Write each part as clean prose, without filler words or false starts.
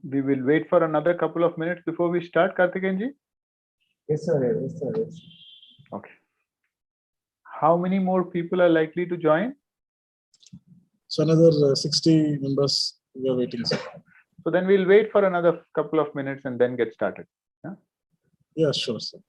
we will wait for another couple of minutes before we start, Karthikeyanji? Yes, sir. Yes, sir. Yes. Okay. How many more people are likely to join? So another 60 members we are waiting. Sir. So then we'll wait for another couple of minutes and then get started. Yeah, yeah, sure, sir.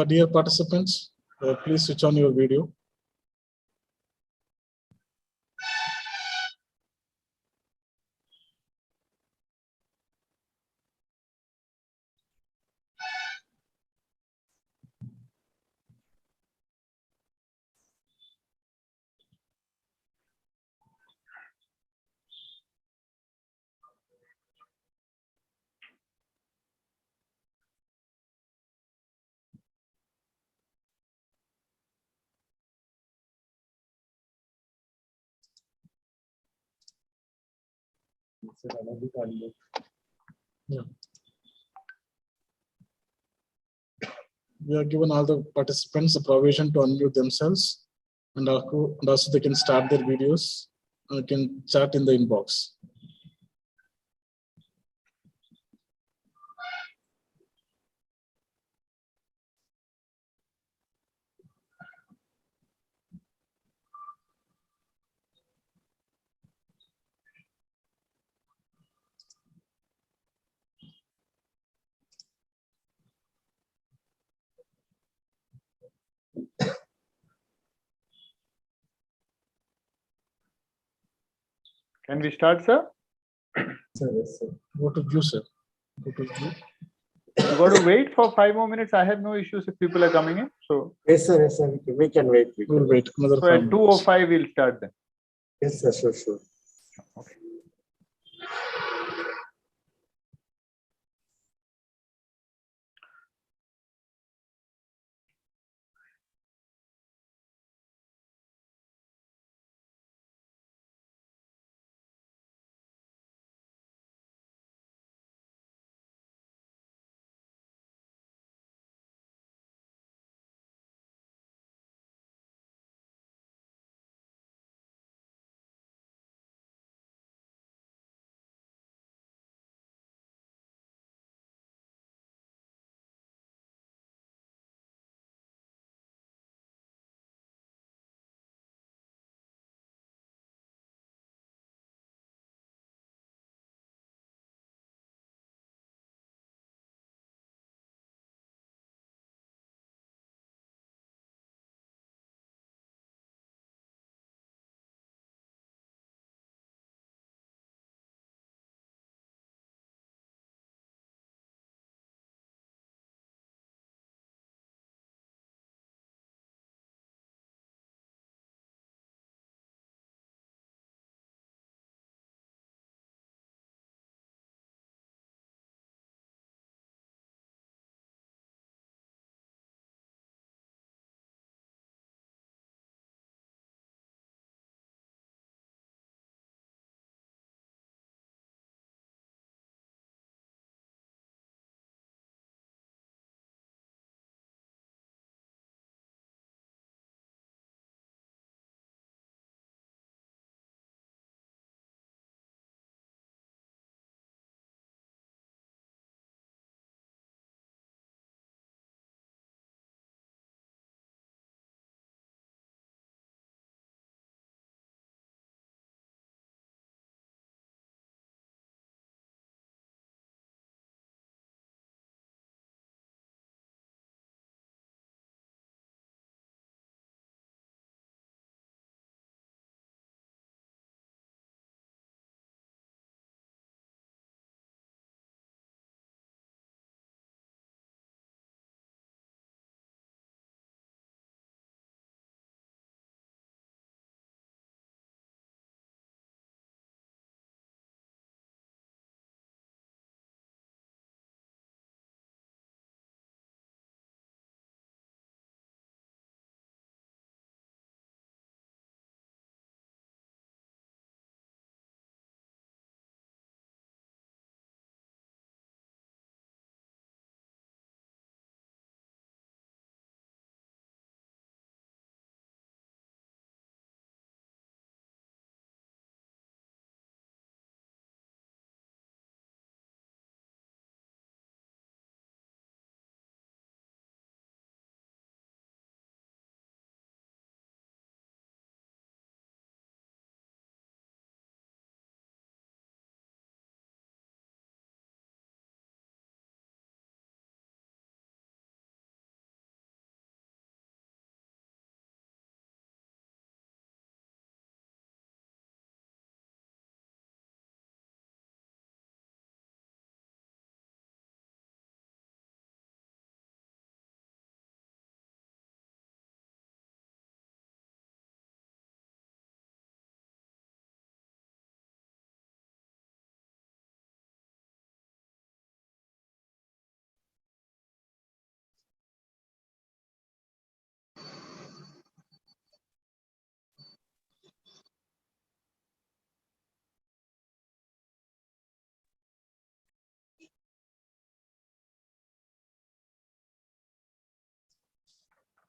Dear participants, please switch on your video. Yeah. We are given all the participants the provision to unmute themselves, and also they can start their videos and can chat in the inbox. can we start, sir? Yes, sir. Go to view, sir. Go to view. You got to wait for 5 more minutes. I have no issues if people are coming in. So, Yes, sir. Yes, sir. We can wait. We'll wait another so 5 at minutes. 2:05 we'll start then. Yes, sir. Sure, sure. Okay.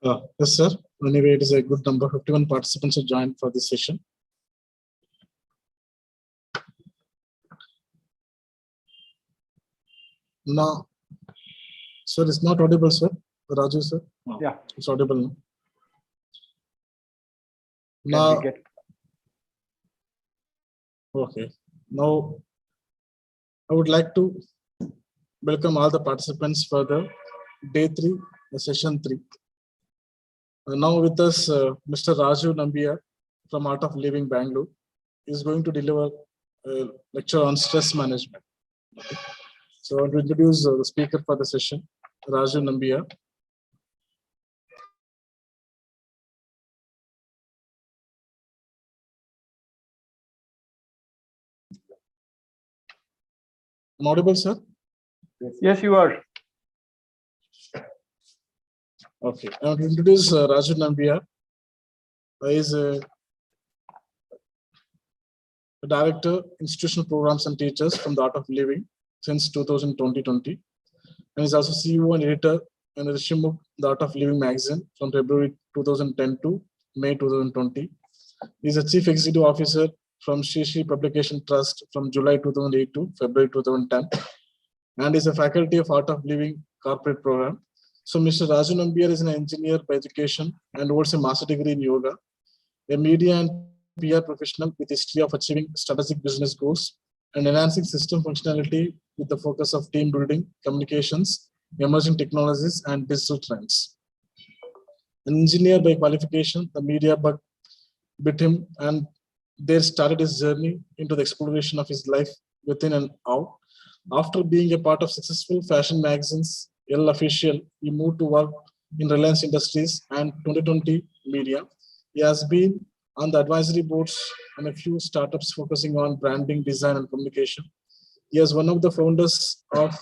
Yes, sir. Anyway, it is a good number. 51 participants have joined for this session. Now, sir, it's not audible, sir. Raju, sir. No, Yeah. it's audible now. Can Now, we get? okay. Now, I would like to welcome all the participants for the day 3, session 3. Now with us, Mr. Raju Nambiar from Art of Living, Bangalore, is going to deliver a lecture on stress management. Okay. So I want to introduce the speaker for the session, Raju Nambiar. Am I audible, sir? Yes, you are. Okay. I want to introduce Raju Nambiar. He is a director, institutional programs and teachers from the Art of Living since 2020. And is also CEO and editor in the Shimuk, the Art of Living magazine from February 2010 to May 2020. He is a chief executive officer from Shishi Publication Trust from July 2008 to February 2010, and is a faculty of Art of Living corporate program. So Mr. Raju Nambiar is an engineer by education and holds a master degree in yoga, a media and PR professional with history of achieving strategic business goals and enhancing system functionality with the focus of team building, communications, emerging technologies, and digital trends. An engineer by qualification, the media bug bit him, and there started his journey into the exploration of his life within and out. After being a part of successful fashion magazines, Elle Official, he moved to work in Reliance Industries and 2020 Media. He has been on the advisory boards and a few startups focusing on branding, design, and communication. He is one of the founders of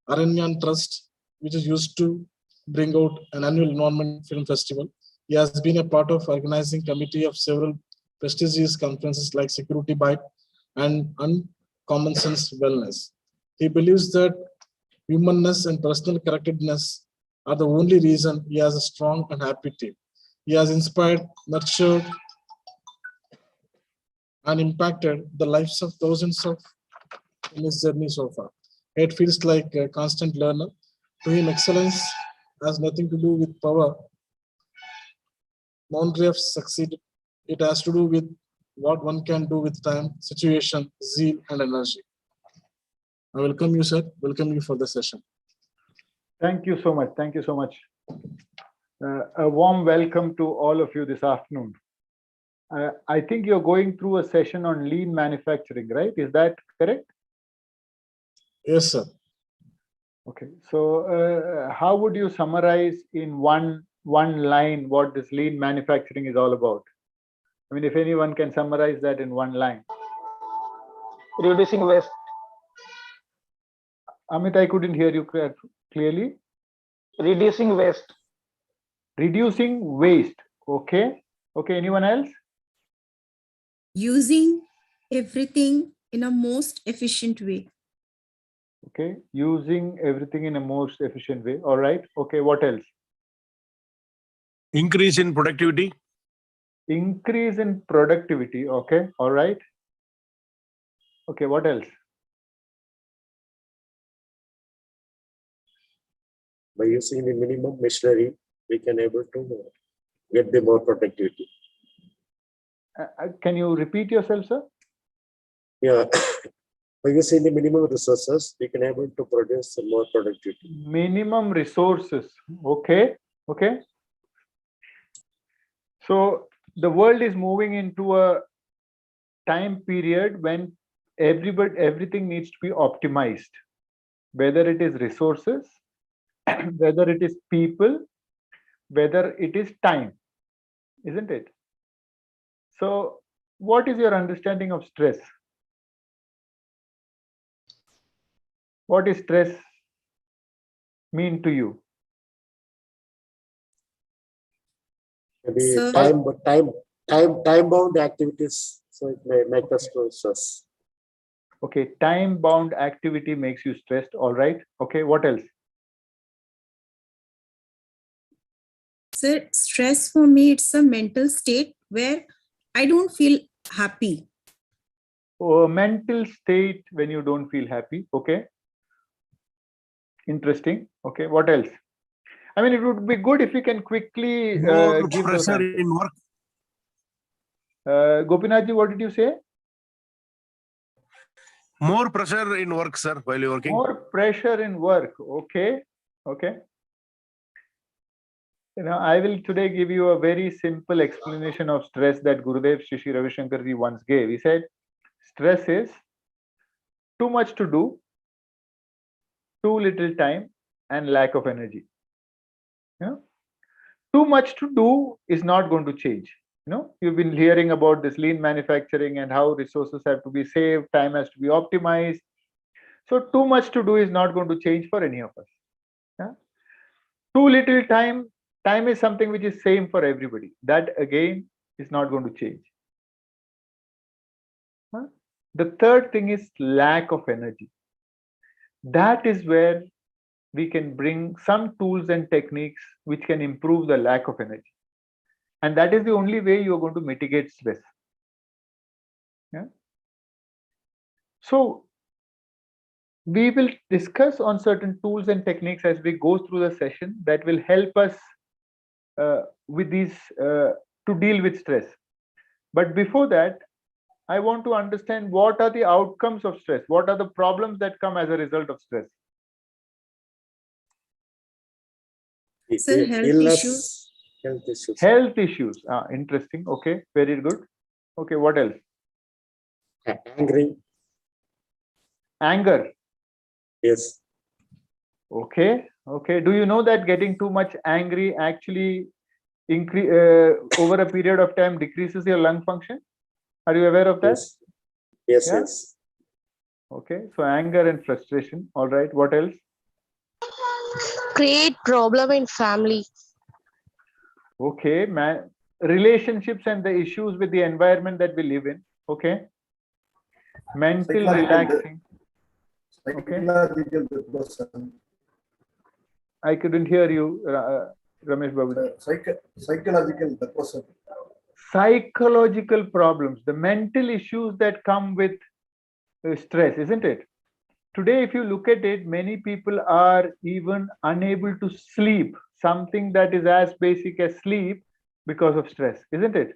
Aranyan Trust, which is used to bring out an annual environment film festival. He has been a part of organizing committee of several prestigious conferences like Security Byte and Uncommon Sense Wellness. He believes that humanness and personal connectedness are the only reason he has a strong and happy team. He has inspired, nurtured, and impacted the lives of thousands of in his journey so far. It feels like a constant learner. To him, excellence has nothing to do with power. Boundary of succeed. It has to do with what one can do with time, situation, zeal, and energy. I welcome you, sir. Welcome you for the session. Thank you so much. Thank you so much. A warm welcome to all of you this afternoon. I think you're going through a session on lean manufacturing, right? Is that correct? Yes, sir. Okay. So how would you summarize in one line what this lean manufacturing is all about? I mean, if anyone can summarize that in one line. Reducing waste. Amit, I couldn't hear you clearly. Reducing waste. Reducing waste. Okay. Okay. Anyone else? Using everything in a most efficient way. Okay. Using everything in a most efficient way. All right. Okay. What else? Increase in productivity. Increase in productivity. Okay. All right. Okay. What else? By using the minimum machinery, we can able to get the more productivity. Can you repeat yourself, sir? Yeah. By using the minimum resources, we can able to produce more productivity. Minimum resources. Okay. Okay. So the world is moving into a time period when everything needs to be optimized, whether it is resources, whether it is people, whether it is time, isn't it? So what is your understanding of stress? What is stress mean to you? Maybe Sir. time bound activities, so it may make us to stress. Okay, time bound activity makes you stressed. All right. Okay, what else? Sir, stress for me, it's a mental state where I don't feel happy. A mental state when you don't feel happy. Okay. Interesting. Okay. What else? I mean, it would be good if you can quickly More give those pressure answers. in work. Gopinathji, what did you say? More pressure in work, sir, while you're working. More pressure in work. Okay. Okay. I will today give you a very simple explanation of stress that Gurudev Shri Shri Ravi Shankar ji once gave. He said, stress is too much to do, too little time, and lack of energy. Too much to do is not going to change. You've been hearing about this lean manufacturing and how resources have to be saved, time has to be optimized. So too much to do is not going to change for any of us. Too little time is something which is same for everybody. That again is not going to change. The third thing is lack of energy. That is where we can bring some tools and techniques which can improve the lack of energy. And that is the only way you are going to mitigate stress. So we will discuss on certain tools and techniques as we go through the session that will help us with these to deal with stress. But before that, I want to understand what are the outcomes of stress? What are the problems that come as a result of stress? Sir, health Illness, issues. health issues. Health issues. Interesting. Okay, very good. Okay, what else? Angry. Anger. Yes. Okay. Okay. Do you know that getting too much angry actually over a period of time decreases your lung function? Are you aware of that? Yes. Yes. Yeah? Yes. Okay. So anger and frustration. All right. What else? Create problem in family. Okay, man. Relationships and the issues with the environment that we live in. Okay. Mental relaxing. Okay. I couldn't hear you, Ramesh Babu. Psychological depression. Psychological problems, the mental issues that come with stress, isn't it? Today, if you look at it, many people are even unable to sleep, something that is as basic as sleep because of stress, isn't it?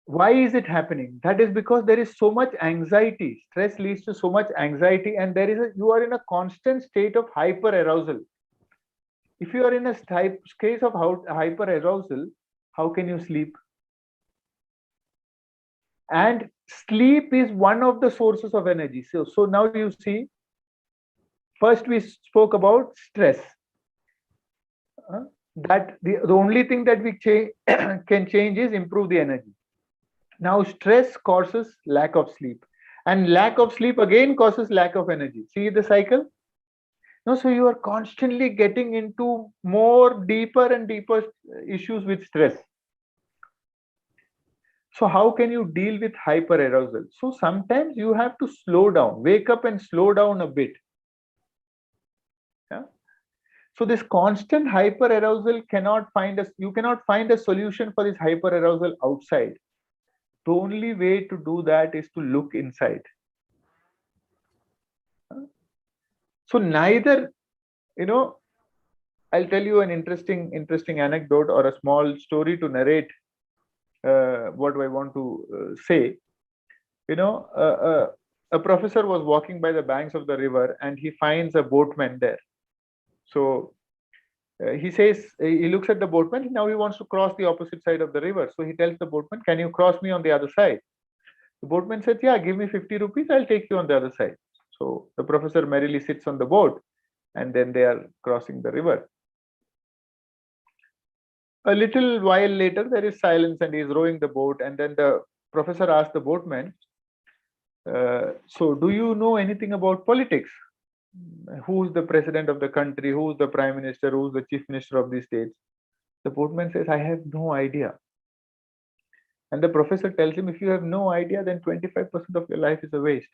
Why is it happening? That is because there is so much anxiety. Stress leads to so much anxiety, and you are in a constant state of hyper arousal. If you are in a case of hyper arousal, how can you sleep? And sleep is one of the sources of energy. So now you see, first we spoke about stress. That the only thing that we can change is improve the energy. Now stress causes lack of sleep, and lack of sleep again causes lack of energy. See the cycle? No, so you are constantly getting into more deeper and deeper issues with stress. So how can you deal with hyper arousal? So sometimes you have to slow down, wake up and slow down a bit. Yeah? So this constant hyper arousal you cannot find a solution for this hyper arousal outside. The only way to do that is to look inside. So neither, I'll tell you an interesting anecdote or a small story to narrate what I want to say. A professor was walking by the banks of the river and he finds a boatman there. So he says, he looks at the boatman, now he wants to cross the opposite side of the river. So he tells the boatman, can you cross me on the other side? The boatman says, yeah, give me 50 rupees, I'll take you on the other side. So the professor merrily sits on the boat and then they are crossing the river. A little while later, there is silence and he is rowing the boat. And then the professor asks the boatman, so do you know anything about politics? Who's the president of the country? Who's the prime minister? Who's the chief minister of these states? The boatman says, I have no idea. And the professor tells him, if you have no idea, then 25% of your life is a waste.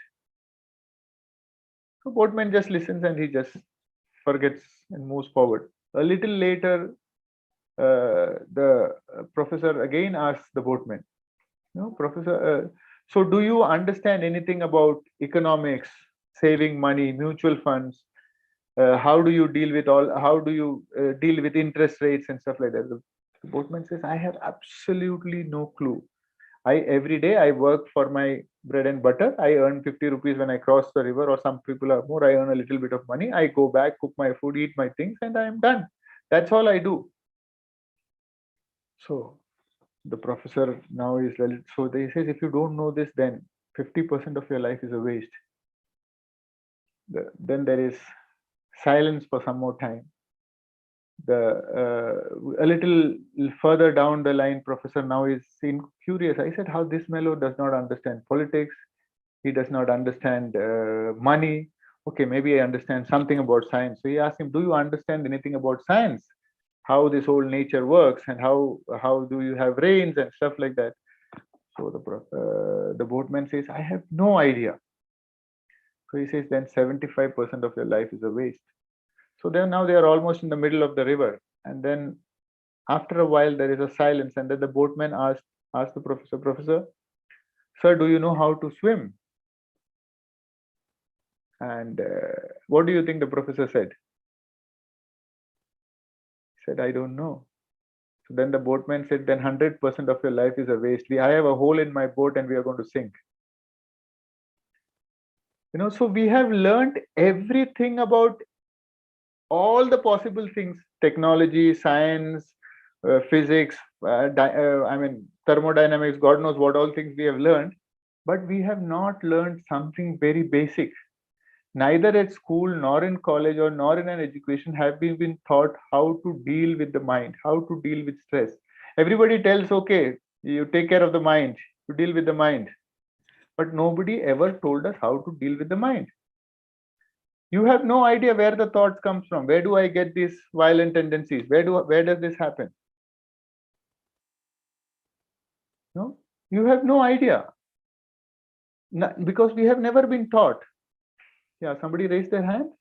So boatman just listens and he just forgets and moves forward. A little later, the professor again asks the boatman, Professor, so do you understand anything about economics, saving money, mutual funds? How do you deal with how do you deal with interest rates and stuff like that? The boatman says, I have absolutely no clue. Every day I work for my bread and butter. I earn 50 rupees when I cross the river, or some people are more. I earn a little bit of money. I go back, cook my food, eat my things, and I am done. That's all I do. So the professor now is, so they says, if you don't know this, then 50% of your life is a waste. Then there is silence for some more time. A little further down the line, professor now is curious. I said, how this mellow does not understand politics. He does not understand money. Okay, maybe I understand something about science. So he asked him, do you understand anything about science? How this whole nature works, and how do you have rains and stuff like that? So the boatman says, I have no idea. So he says, then 75% of your life is a waste. So then now they are almost in the middle of the river. And then after a while, there is a silence. And then the boatman asked the professor, sir, do you know how to swim? And what do you think the professor said? He said, I don't know. So then the boatman said, then 100% of your life is a waste. I have a hole in my boat and we are going to sink. So we have learned everything about all the possible things, technology, science, physics, thermodynamics, God knows what all things we have learned, but we have not learned something very basic. Neither at school, nor in college, or nor in an education have we been taught how to deal with the mind, how to deal with stress. Everybody tells, okay, you take care of the mind, you deal with the mind. But nobody ever told us how to deal with the mind. You have no idea where the thoughts comes from. Where do I get these violent tendencies? Where does this happen? No, you have no idea. Because we have never been taught. Yeah, somebody raised their hand.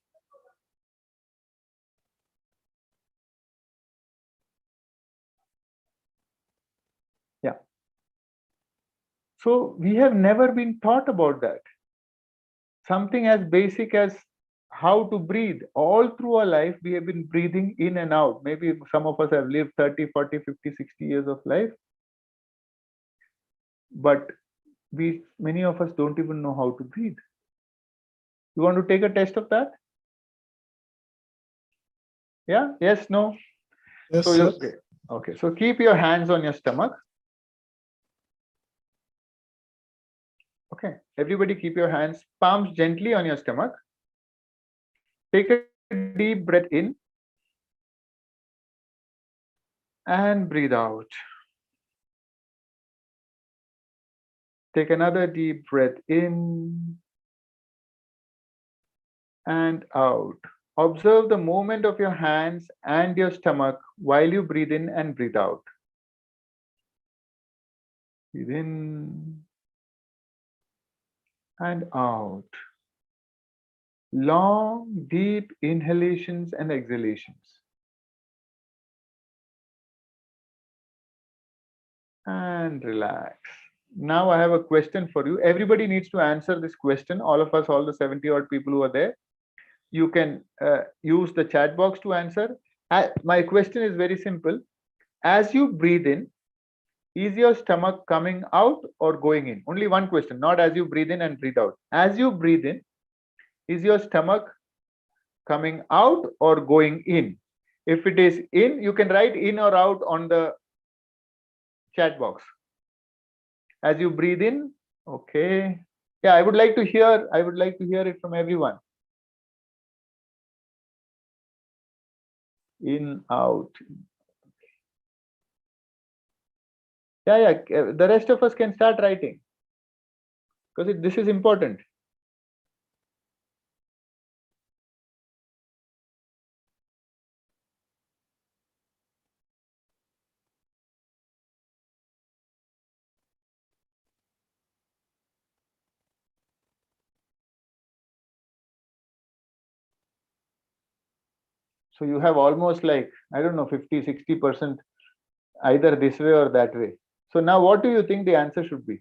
Yeah. So we have never been taught about that. Something as basic as how to breathe. All through our life, we have been breathing in and out. Maybe some of us have lived 30, 40, 50, 60 years of life. But many of us don't even know how to breathe. You want to take a test of that? Yeah? Yes? No? Yes, So sir. okay. So keep your hands on your stomach. Okay. Everybody keep your hands, palms gently on your stomach. Take a deep breath in and breathe out. Take another deep breath in and out. Observe the movement of your hands and your stomach while you breathe in and breathe out. Breathe in and out. Long, deep inhalations and exhalations. And relax. Now I have a question for you. Everybody needs to answer this question. All of us, all the 70 odd people who are there. You can use the chat box to answer. My question is very simple. As you breathe in, is your stomach coming out or going in? Only one question, not as you breathe in and breathe out. As you breathe in, is your stomach coming out or going in? If it is in, you can write in or out on the chat box. As you breathe in, okay. Yeah, I would like to hear it from everyone. In, out. Yeah. The rest of us can start writing because this is important. So you have almost like, I don't know, 50, 60% either this way or that way. So now what do you think the answer should be?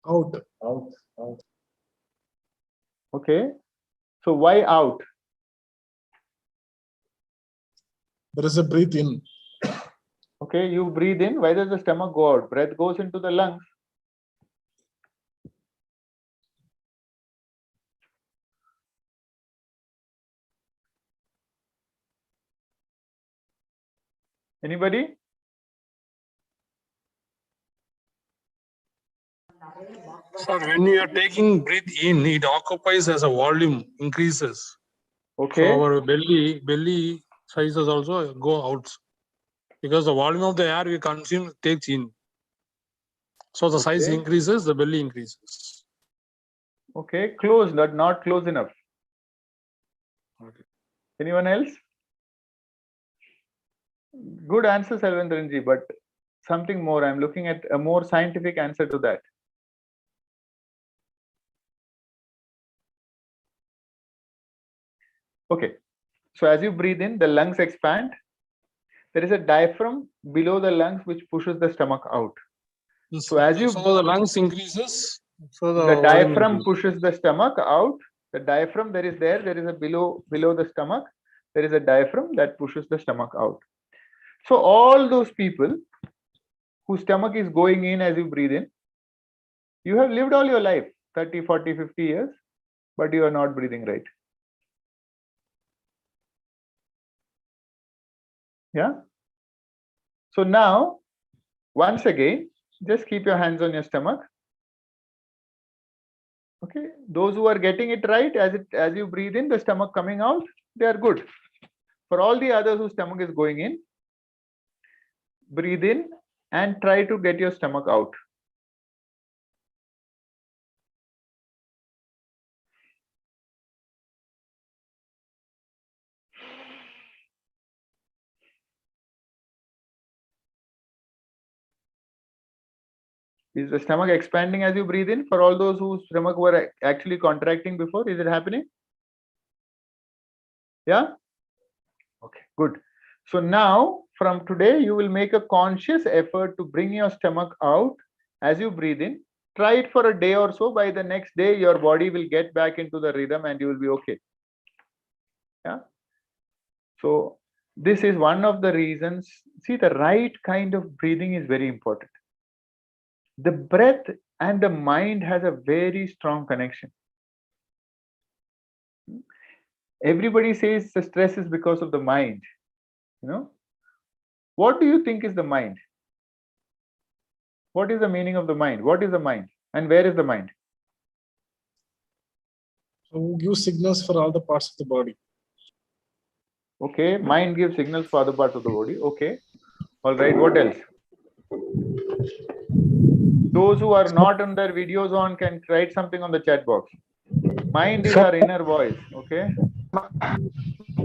Out. Okay. So why out? There is a breathe in. Okay, you breathe in. Why does the stomach go out? Breath goes into the lungs. Anybody? Sir, when you are taking breath in, it occupies as a volume increases. Okay. So our belly sizes also go out because the volume of the air we consume takes in. So the size Okay. increases, the belly increases. Okay, close, but not close enough. Okay. Anyone else? Good answer, Selvendranji, but something more. I'm looking at a more scientific answer to that. Okay, so as you breathe in, the lungs expand. There is a diaphragm below the lungs which pushes the stomach out. Yes, So as you so the lungs increases, so the the volume diaphragm increases. pushes the stomach out. The diaphragm there is a below the stomach, there is a diaphragm that pushes the stomach out. So all those people whose stomach is going in as you breathe in, you have lived all your life, 30, 40, 50 years, but you are not breathing right. Yeah. So now, once again, just keep your hands on your stomach. Okay. Those who are getting it right, as you breathe in, the stomach coming out, they are good. For all the others whose stomach is going in, breathe in and try to get your stomach out. Is the stomach expanding as you breathe in? For all those whose stomach were actually contracting before, is it happening? Yeah? Okay, good. So now, from today, you will make a conscious effort to bring your stomach out as you breathe in. Try it for a day or so. By the next day, your body will get back into the rhythm and you will be okay. Yeah. So this is one of the reasons. See, the right kind of breathing is very important. The breath and the mind has a very strong connection. Everybody says the stress is because of the mind. You know, what do you think is the mind? What is the meaning of the mind? What is the mind? And where is the mind? So give signals for all the parts of the body. Okay, mind gives signals for other parts of the body. Okay. All right, what else? Those who are not on their videos on can write something on the chat box. Mind is our inner voice. Okay.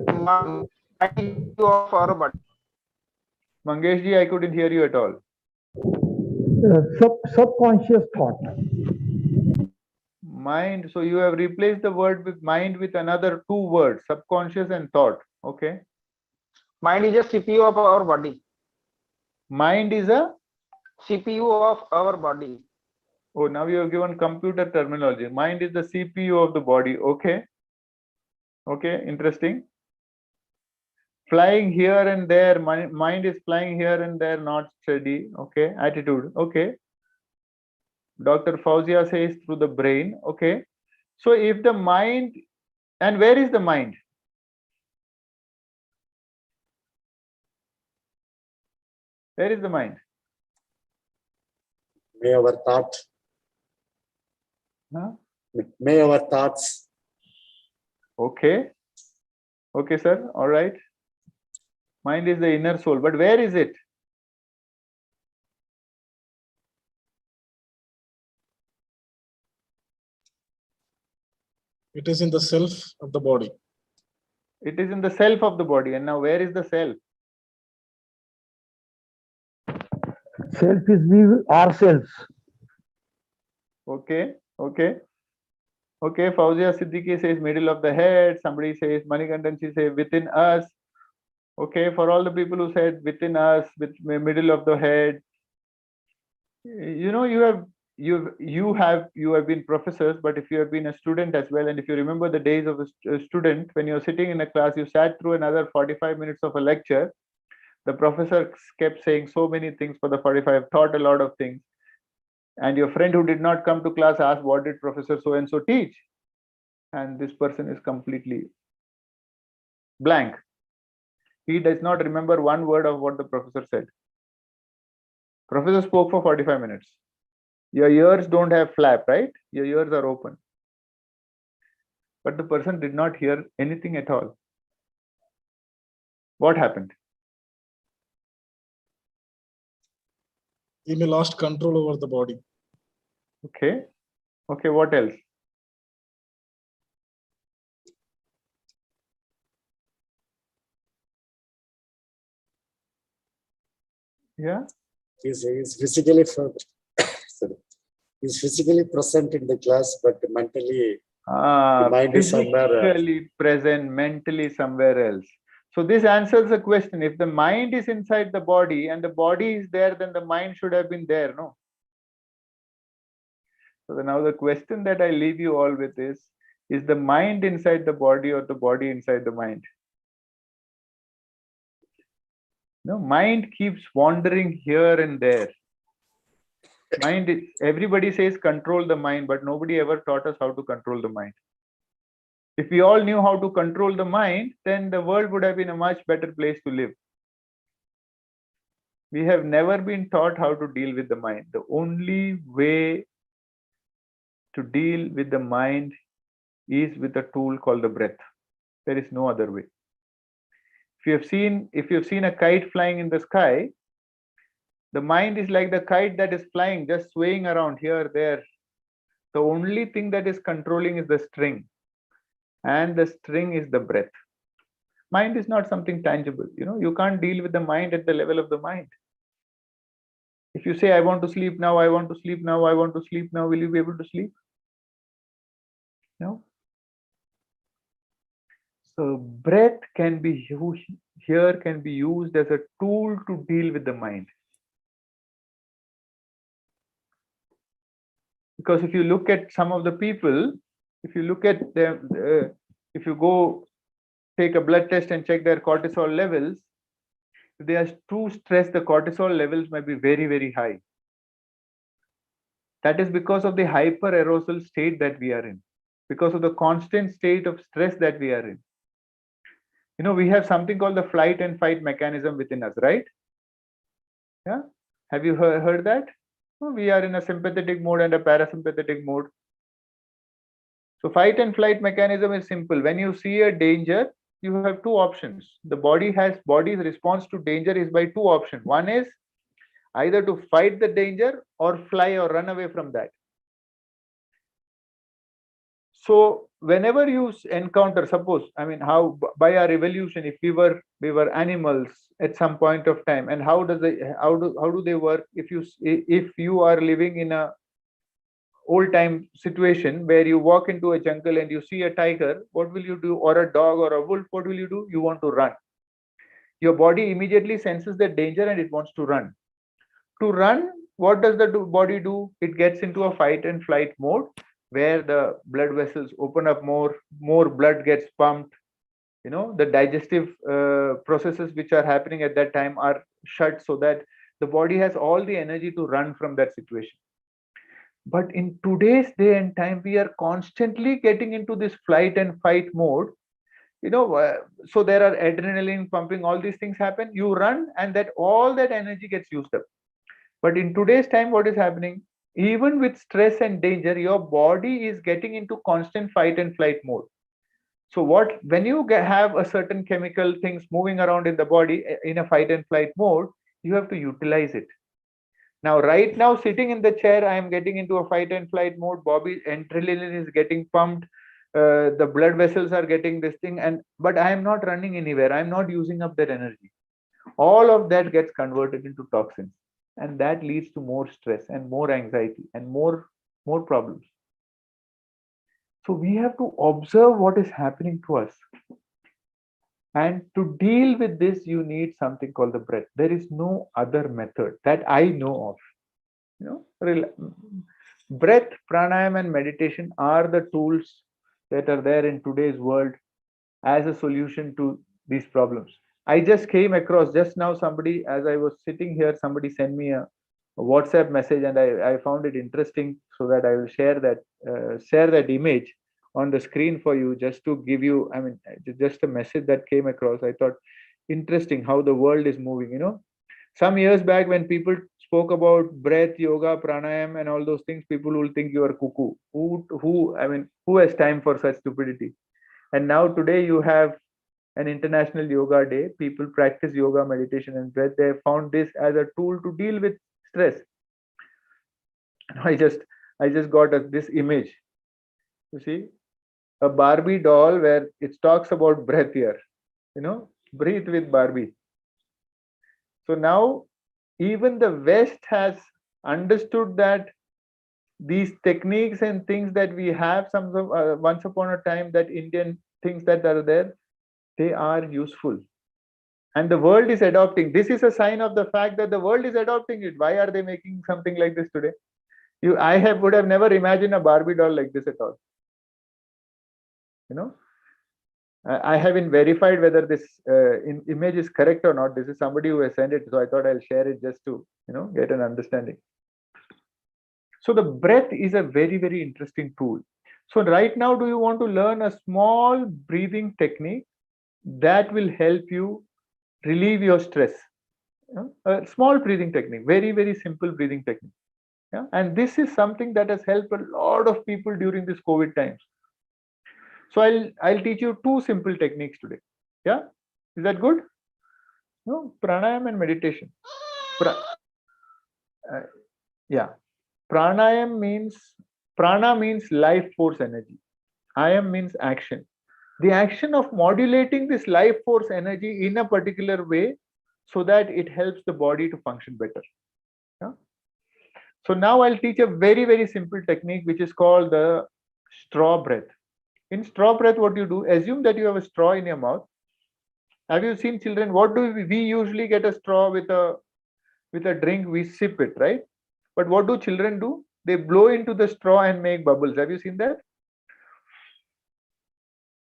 Mind of our body. Mangeshji, I couldn't hear you at all. Subconscious thought. Mind. So you have replaced the word with mind with another two words, subconscious and thought. Okay. Mind is a CPU of our body. Mind is a CPU of our body. Oh, now you have given computer terminology. Mind is the CPU of the body. Okay. Okay, interesting. Flying here and there, mind is flying here and there, not steady. Okay, attitude. Okay. Dr. Fauzia says through the brain. Okay. So if the mind, and where is the mind? Where is the mind? May our thought. Huh? May our thoughts. Okay. Okay, sir. All right. Mind is the inner soul, but where is it? It is in the self of the body. It is in the self of the body. And now where is the self? Self is we ourselves. Okay. Okay. Okay. Fauzia Siddiqui says middle of the head. Somebody says Manikandan, she says within us. Okay, for all the people who said within us, with middle of the head, you have been professors, but if you have been a student as well, and if you remember the days of a student, when you're sitting in a class, you sat through another 45 minutes of a lecture. The professor kept saying so many things for the 45, taught a lot of things, and your friend who did not come to class asked, what did Professor so and so teach? And this person is completely blank. He does not remember one word of what the professor said. Professor spoke for 45 minutes. Your ears don't have flap, right? Your ears are open. But the person did not hear anything at all. What happened? He may lost control over the body. Okay. Okay, what else? Yeah. He's physically sorry. He's physically present in the class, but mentally the mind is somewhere else. Physically present, mentally somewhere else. So this answers the question. If the mind is inside the body and the body is there, then the mind should have been there, no? So now the question that I leave you all with is the mind inside the body or the body inside the mind? No, mind keeps wandering here and there. Mind is, everybody says control the mind, but nobody ever taught us how to control the mind. If we all knew how to control the mind, then the world would have been a much better place to live. We have never been taught how to deal with the mind. The only way to deal with the mind is with a tool called the breath. There is no other way. If you have seen a kite flying in the sky, the mind is like the kite that is flying, just swaying around here, there. The only thing that is controlling is the string, and the string is the breath. Mind is not something tangible. You can't deal with the mind at the level of the mind. If you say, I want to sleep now, I want to sleep now, I want to sleep now, will you be able to sleep? No. So breath can be used as a tool to deal with the mind. Because if you look at some of the people, if you look at them, if you go take a blood test and check their cortisol levels, if they are too stressed, the cortisol levels might be very, very high. That is because of the hyperarousal state that we are in, because of the constant state of stress that we are in. We have something called the flight and fight mechanism within us, right? Yeah. Have you heard that? We are in a sympathetic mode and a parasympathetic mode. So fight and flight mechanism is simple. When you see a danger, you have two options. The body's response to danger is by two options. One is either to fight the danger or fly or run away from that. So whenever you encounter, suppose, how by our evolution, if we were animals at some point of time, and how do they work? If you are living in a old time situation where you walk into a jungle and you see a tiger, what will you do? Or a dog or a wolf, what will you do? You want to run. Your body immediately senses the danger and it wants to run. To run, what does the body do? It gets into a fight and flight mode where the blood vessels open up more blood gets pumped. The digestive processes which are happening at that time are shut so that the body has all the energy to run from that situation. But in today's day and time, we are constantly getting into this flight and fight mode. So there are adrenaline pumping, all these things happen. You run and all that energy gets used up. But in today's time, what is happening? Even with stress and danger, your body is getting into constant fight and flight mode. So when you have a certain chemical things moving around in the body in a fight and flight mode, you have to utilize it. Now, right now, sitting in the chair, I am getting into a fight and flight mode. Adrenaline is getting pumped. The blood vessels are getting this thing, but I am not running anywhere. I am not using up that energy. All of that gets converted into toxins, and that leads to more stress and more anxiety and more problems. So we have to observe what is happening to us. And to deal with this, you need something called the breath. There is no other method that I know of. You know, breath, pranayam, and meditation are the tools that are there in today's world as a solution to these problems. I just came across just now somebody, as I was sitting here, somebody sent me a WhatsApp message, and I found it interesting, so that I will share that image on the screen for you, just to give you, I mean, just a message that came across. I thought interesting how the world is moving. You know, some years back when people spoke about breath, yoga, pranayam, and all those things, people will think you are cuckoo. I mean, who has time for such stupidity? And now today you have an international yoga day. People practice yoga, meditation, and breath. They have found this as a tool to deal with stress. I just got this image. You see, a Barbie doll where it talks about breath here. You know, breathe with Barbie. So now even the West has understood that these techniques and things that we have once upon a time, that Indian things that are there, they are useful. And the world is adopting. This is a sign of the fact that the world is adopting it. Why are they making something like this today? Would have never imagined a Barbie doll like this at all. You know, I haven't verified whether this image is correct or not. This is somebody who has sent it, so I thought I'll share it just to, you know, get an understanding. So the breath is a very, very interesting tool. So right now, do you want to learn a small breathing technique that will help you relieve your stress? You know, a small breathing technique, very, very simple breathing technique. Yeah? And this is something that has helped a lot of people during this COVID times. So I'll teach you two simple techniques today. Yeah, is that good? No, pranayam and meditation. Yeah, pranayam means, prana means life force energy. Ayam means action. The action of modulating this life force energy in a particular way, so that it helps the body to function better. Yeah? So now I'll teach a very, very simple technique which is called the straw breath. In straw breath, what you do, assume that you have a straw in your mouth. Have you seen children? What do we usually get a straw with a drink? We sip it, right? But what do children do? They blow into the straw and make bubbles. Have you seen that?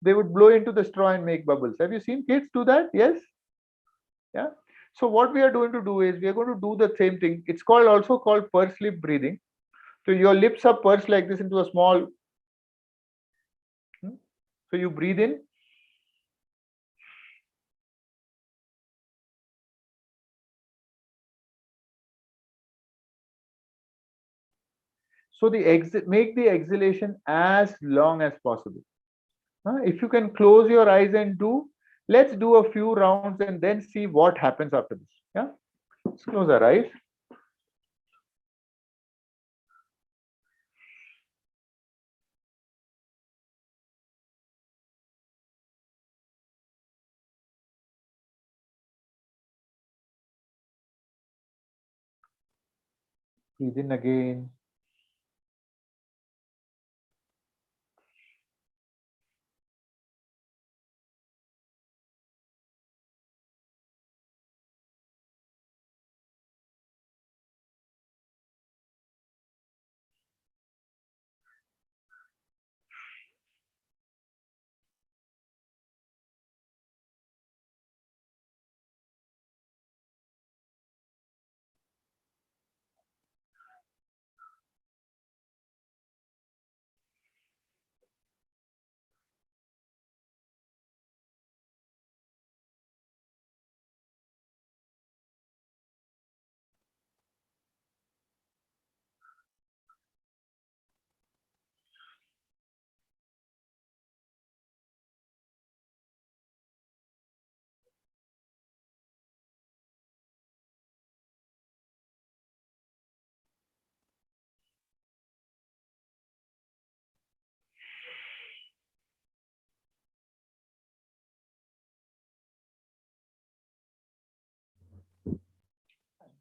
They would blow into the straw and make bubbles. Have you seen kids do that? Yes. Yeah. So what we are going to do is we are going to do the same thing. It's also called pursed lip breathing. So your lips are pursed like this into a small. So you breathe in. So make the exhalation as long as possible. If you can close your eyes and let's do a few rounds and then see what happens after this. Yeah, let's close our eyes. Breathe in again.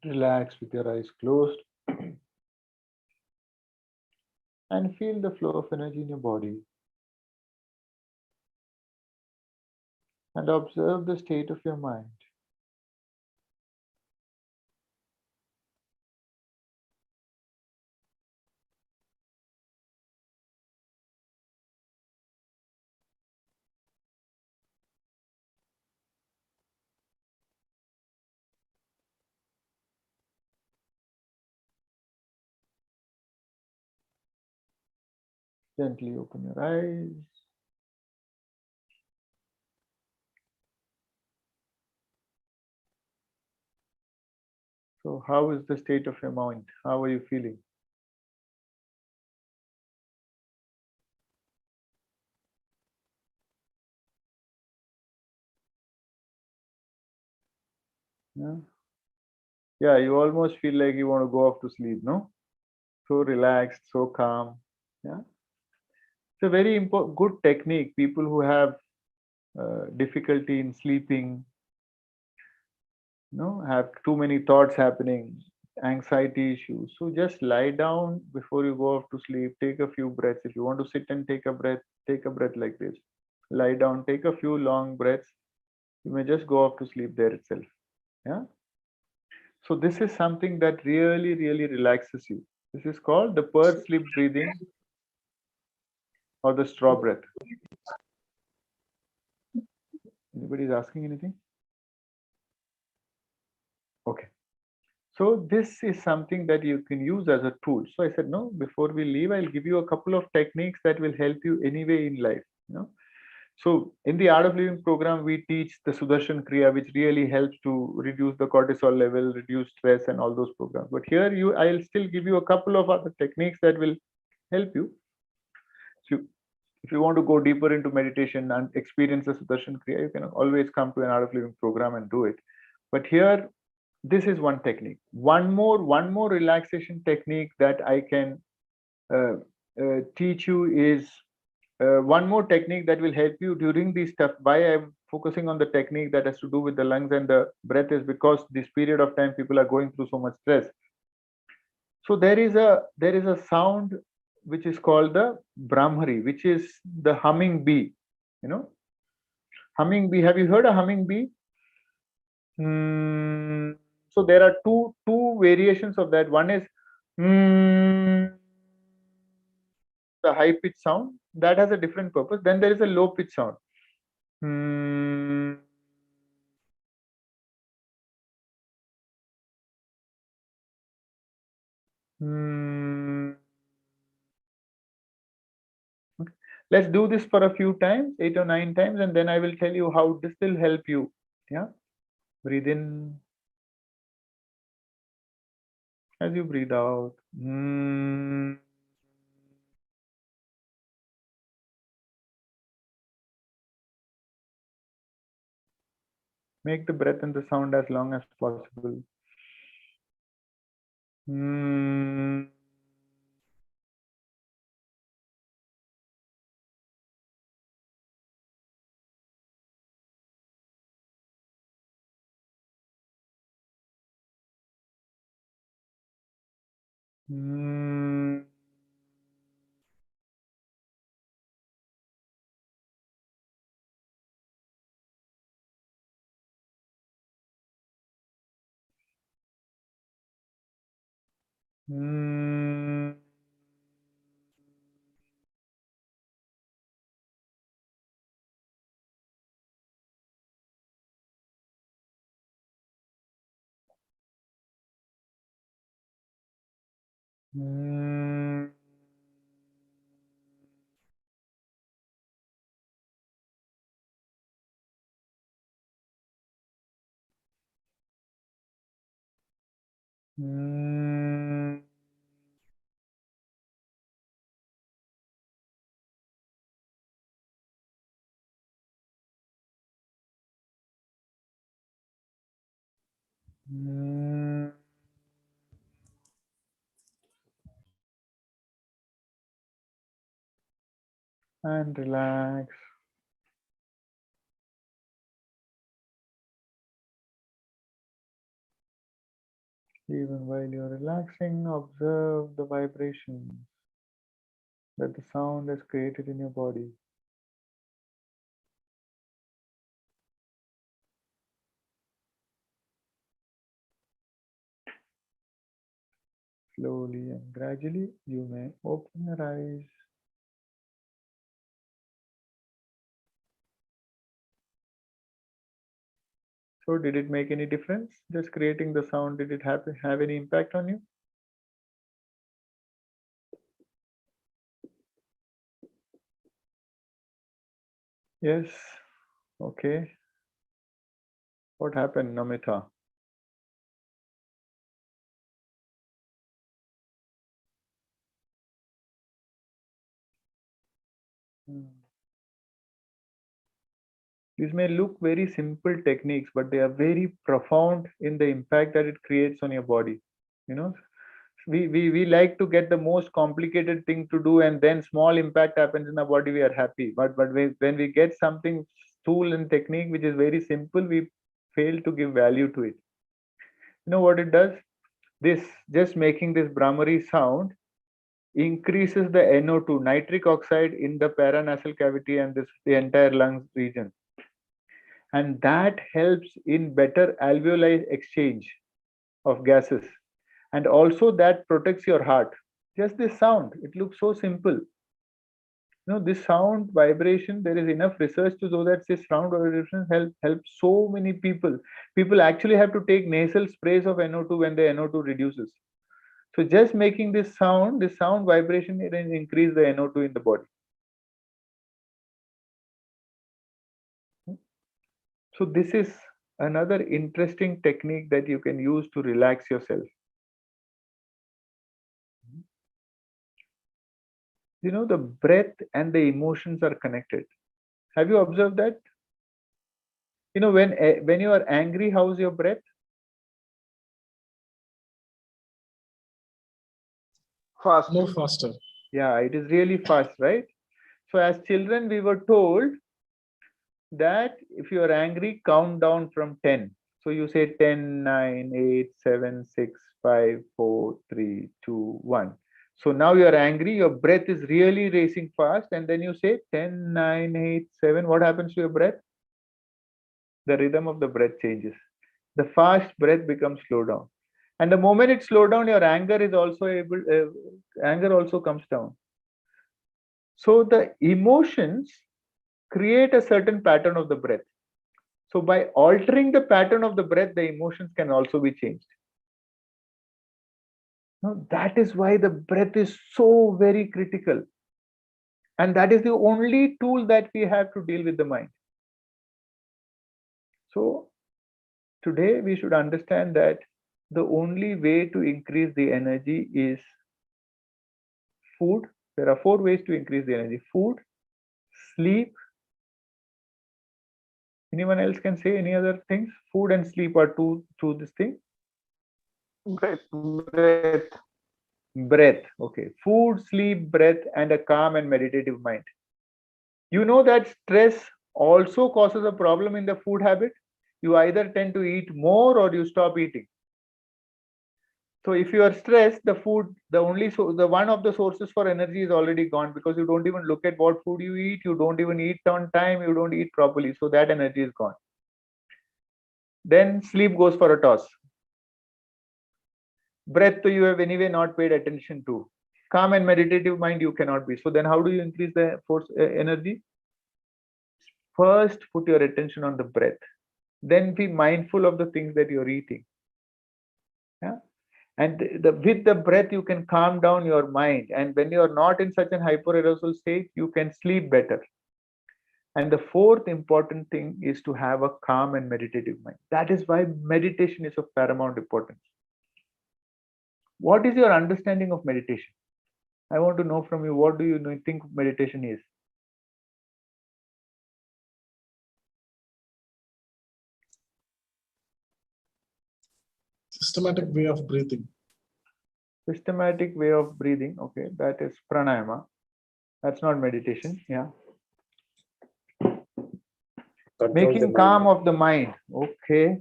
Relax with your eyes closed and feel the flow of energy in your body. and observe the state of your mind. Gently open your eyes. So how is the state of your mind? How are you feeling? Yeah. Yeah, you almost feel like you want to go off to sleep, no? So relaxed, so calm. Yeah. It's a very important, good technique. People who have difficulty in sleeping, have too many thoughts happening, anxiety issues. So just lie down before you go off to sleep. Take a few breaths. If you want to sit and take a breath like this. Lie down, take a few long breaths. You may just go off to sleep there itself. Yeah. So this is something that really, really relaxes you. This is called the pearl sleep breathing or the straw breath. Anybody is asking anything? Okay. So this is something that you can use as a tool. So I said, no, before we leave, I'll give you a couple of techniques that will help you anyway in life. So in the Art of Living program, we teach the Sudarshan Kriya, which really helps to reduce the cortisol level, reduce stress, and all those programs. But here, I'll still give you a couple of other techniques that will help you. So if you want to go deeper into meditation and experience the Sudarshan Kriya, you can always come to an Art of Living program and do it. But here, this is one technique. One more relaxation technique that I can teach you is one more technique that will help you during this stuff. Why I'm focusing on the technique that has to do with the lungs and the breath is because this period of time people are going through so much stress. So there is a sound which is called the Brahmari, which is the humming bee. Humming bee. Have you heard a humming bee? So there are two variations of that. One is the high pitch sound that has a different purpose. Then there is a low pitch sound. Okay. Let's do this for a few times, 8 or 9 times, and then I will tell you how this will help you. Yeah. Breathe in as you breathe out. Make the breath and the sound as long as possible. And relax. Even while you're relaxing, observe the vibrations that the sound has created in your body. Slowly and gradually, you may open your eyes. So did it make any difference? Just creating the sound, did it have any impact on you? Yes. Okay. What happened, Namita? These may look very simple techniques, but they are very profound in the impact that it creates on your body. You know, we like to get the most complicated thing to do, and then small impact happens in our body, we are happy. But when we get something tool and technique which is very simple, we fail to give value to it. You know what it does? This, just making this Brahmari sound, increases the NO2, nitric oxide, in the paranasal cavity and the entire lungs region. And that helps in better alveoli exchange of gases. And also that protects your heart. Just this sound, it looks so simple. You know, this sound vibration, there is enough research to show that this sound vibration helps so many people. People actually have to take nasal sprays of NO2 when the NO2 reduces. So just making this sound vibration, it increase the NO2 in the body. So this is another interesting technique that you can use to relax yourself. You know, the breath and the emotions are connected. Have you observed that? You know, when you are angry, how's your breath? Fast. More faster. Yeah, it is really fast, right? So as children, we were told that if you are angry, count down from 10. So you say 10, 9, 8, 7, 6, 5, 4, 3, 2, 1. So now you are angry, your breath is really racing fast, and then you say 10, 9, 8, 7. What happens to your breath? The rhythm of the breath changes. The fast breath becomes slow down. And the moment it slows down, your anger is also anger also comes down. So the emotions create a certain pattern of the breath. So by altering the pattern of the breath, the emotions can also be changed. Now that is why the breath is so very critical. And that is the only tool that we have to deal with the mind. So today we should understand that the only way to increase the energy is food. There are 4 ways to increase the energy: food, sleep. Anyone else can say any other things? Food and sleep are two this thing. Breath. Okay. Food, sleep, breath, and a calm and meditative mind. You know that stress also causes a problem in the food habit. You either tend to eat more or you stop eating. So if you are stressed, the food, the one of the sources for energy is already gone, because you don't even look at what food you eat. You don't even eat on time. You don't eat properly. So that energy is gone. Then sleep goes for a toss. Breath you have anyway not paid attention to. Calm and meditative mind you cannot be. So then how do you increase the force energy? First, put your attention on the breath. Then be mindful of the things that you're eating. Yeah. And with the breath, you can calm down your mind. And when you're not in such an hyperarousal state, you can sleep better. And the 4th important thing is to have a calm and meditative mind. That is why meditation is of paramount importance. What is your understanding of meditation? I want to know from you, what do you think meditation is? Systematic way of breathing. Systematic way of breathing. Okay, that is pranayama. That's not meditation. Yeah. Making calm of the mind. Okay.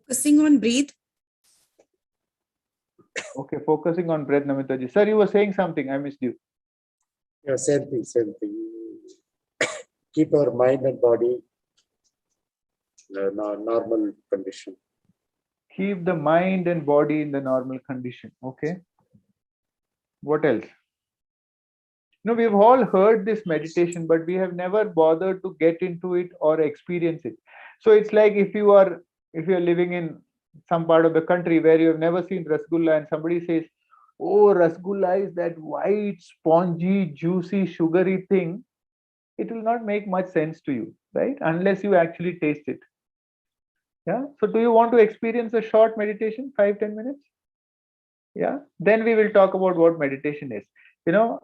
Focusing on breathe. Okay, focusing on breath, Namitaji. Sir, you were saying something. I missed you. Yeah, same thing. Keep our mind and body in a normal condition. Keep the mind and body in the normal condition. Okay. What else? No, we've all heard this meditation, but we have never bothered to get into it or experience it. So it's like if you're living in some part of the country where you have never seen rasgulla and somebody says, oh, rasgulla is that white, spongy, juicy, sugary thing, it will not make much sense to you, right? Unless you actually taste it. Yeah. So do you want to experience a short meditation, 5-10 minutes? Yeah. Then we will talk about what meditation is.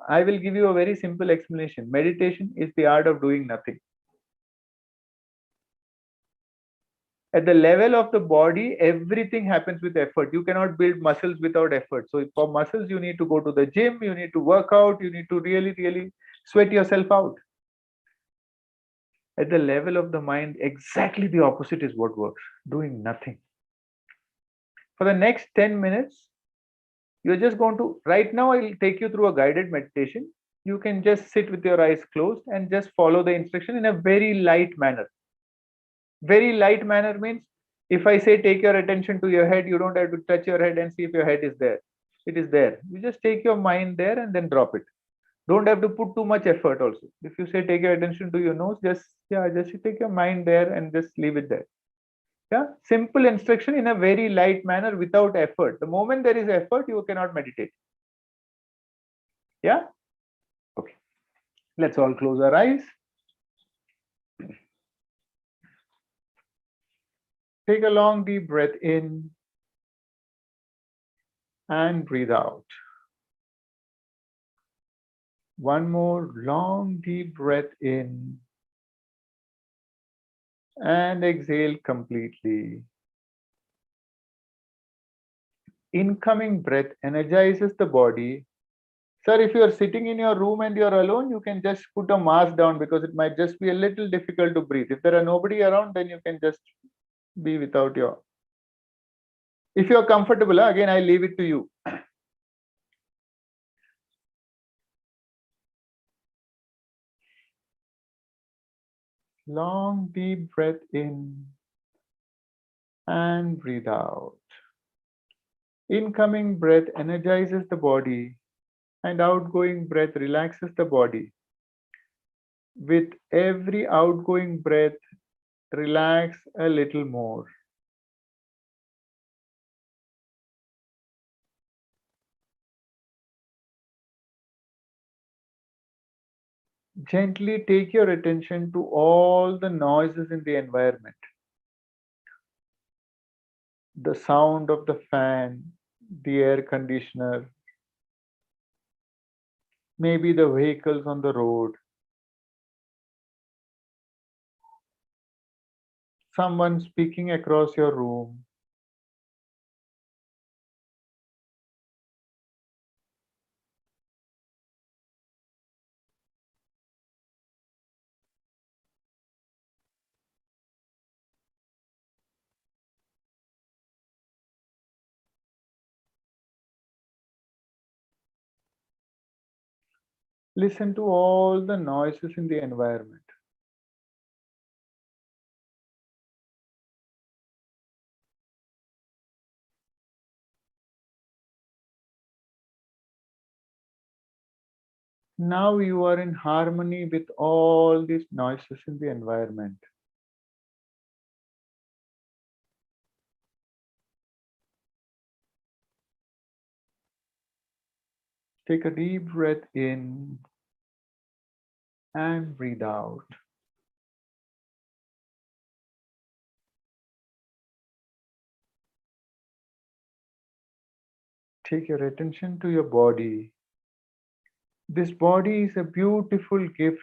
I will give you a very simple explanation. Meditation is the art of doing nothing. At the level of the body, everything happens with effort. You cannot build muscles without effort. So for muscles, you need to go to the gym, you need to work out, you need to really, really sweat yourself out. At the level of the mind, exactly the opposite is what works, doing nothing. For the next 10 minutes, you're just going to, right now, I'll take you through a guided meditation. You can just sit with your eyes closed and just follow the instruction in a very light manner. Very light manner means if I say take your attention to your head, you don't have to touch your head and see if your head is there. It is there. You just take your mind there and then drop it. Don't have to put too much effort also. If you say take your attention to your nose, just take your mind there and just leave it there. Yeah, simple instruction in a very light manner without effort. The moment there is effort, you cannot meditate. Yeah. Okay. Let's all close our eyes. Take a long deep breath in and breathe out. One more long deep breath in and exhale completely. Incoming breath energizes the body. Sir, if you are sitting in your room and you are alone, you can just put a mask down because it might just be a little difficult to breathe. If there are nobody around, then you can just be without your. If you are comfortable, again, I leave it to you. Long deep breath in and breathe out. Incoming breath energizes the body and outgoing breath relaxes the body. With every outgoing breath, relax a little more. Gently take your attention to all the noises in the environment. The sound of the fan, the air conditioner, maybe the vehicles on the road, someone speaking across your room. Listen to all the noises in the environment. Now you are in harmony with all these noises in the environment. Take a deep breath in and breathe out. Take your attention to your body. This body is a beautiful gift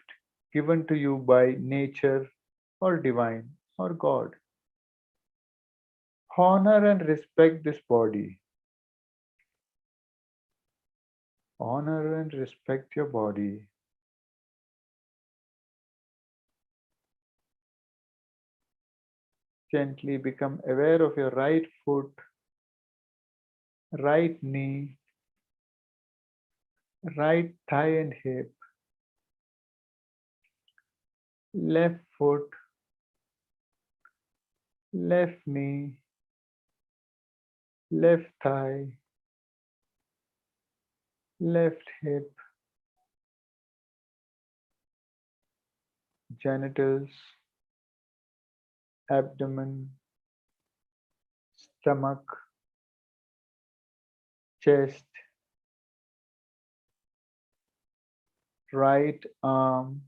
given to you by nature or divine or God. Honor and respect this body. Honor and respect your body. Gently become aware of your right foot, right knee, right thigh and hip, left foot, left knee, left thigh, left hip, genitals, abdomen, stomach, chest, right arm,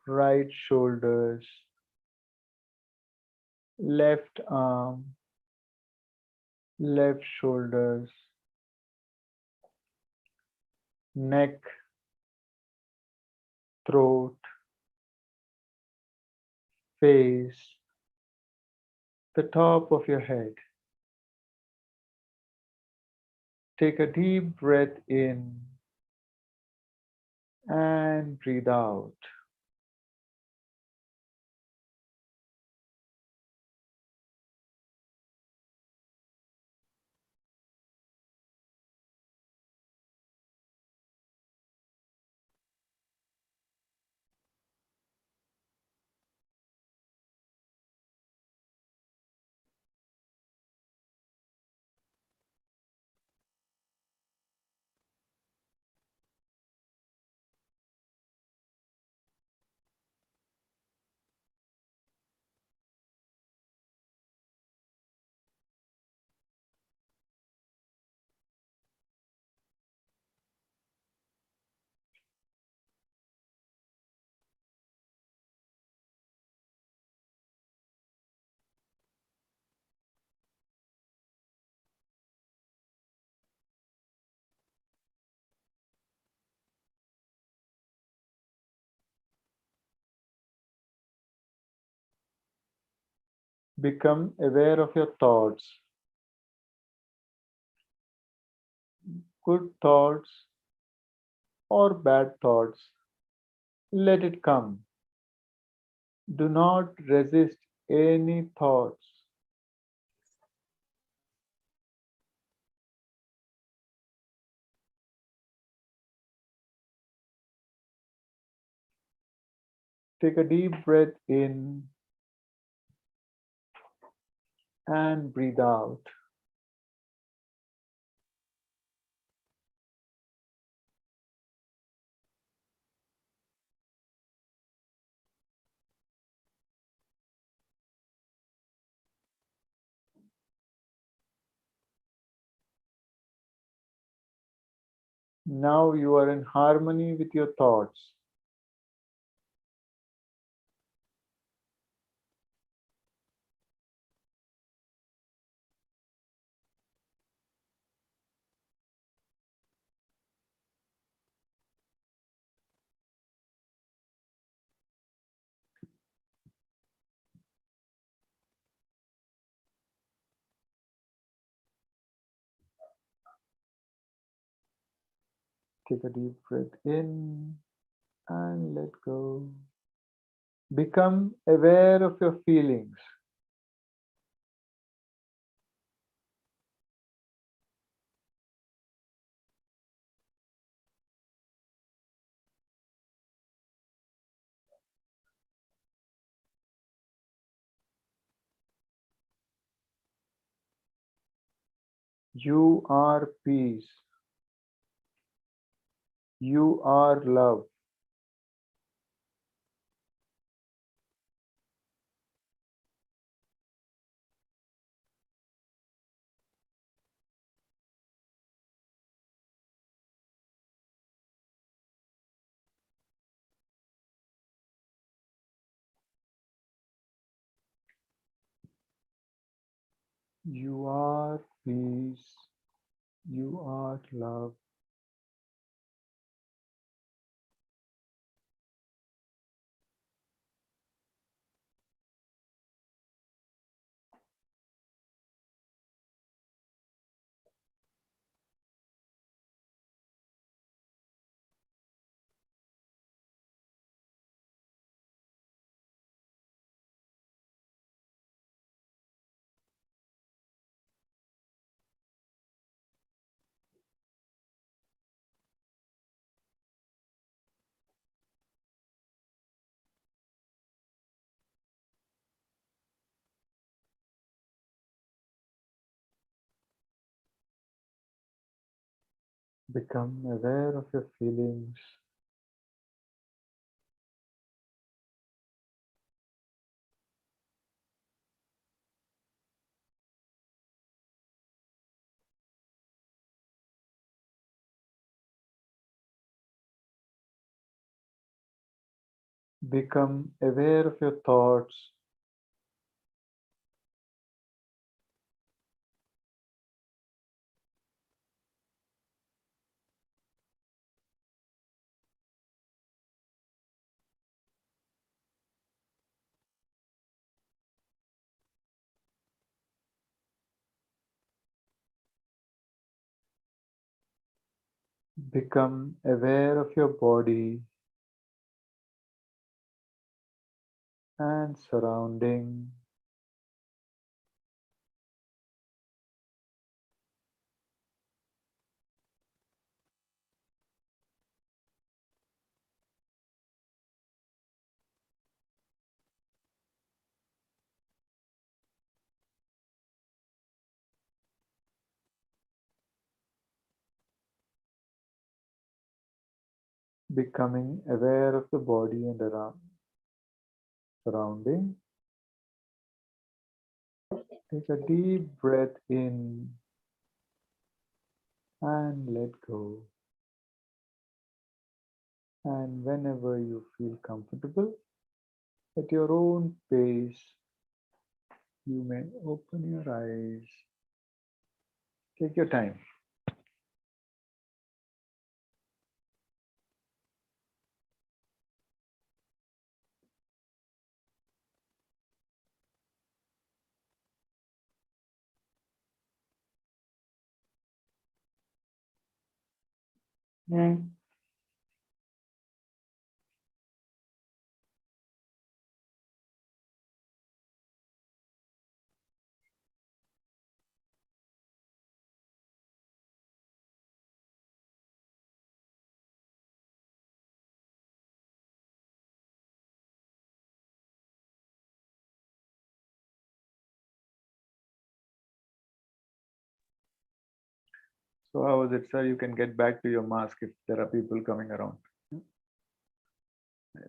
right shoulders, left arm, left shoulders, neck, throat, face, the top of your head. Take a deep breath in and breathe out. Become aware of your thoughts, good thoughts or bad thoughts. Let it come. Do not resist any thoughts. Take a deep breath in and breathe out. Now you are in harmony with your thoughts. Take a deep breath in and let go. Become aware of your feelings. You are peace. You are love. You are peace. You are love. Become aware of your feelings. Become aware of your thoughts. Become aware of your body and surrounding. Becoming aware of the body and around surrounding. Take a deep breath in and let go. And whenever you feel comfortable, at your own pace, you may open your eyes. Take your time. So how was it, sir? You can get back to your mask if there are people coming around.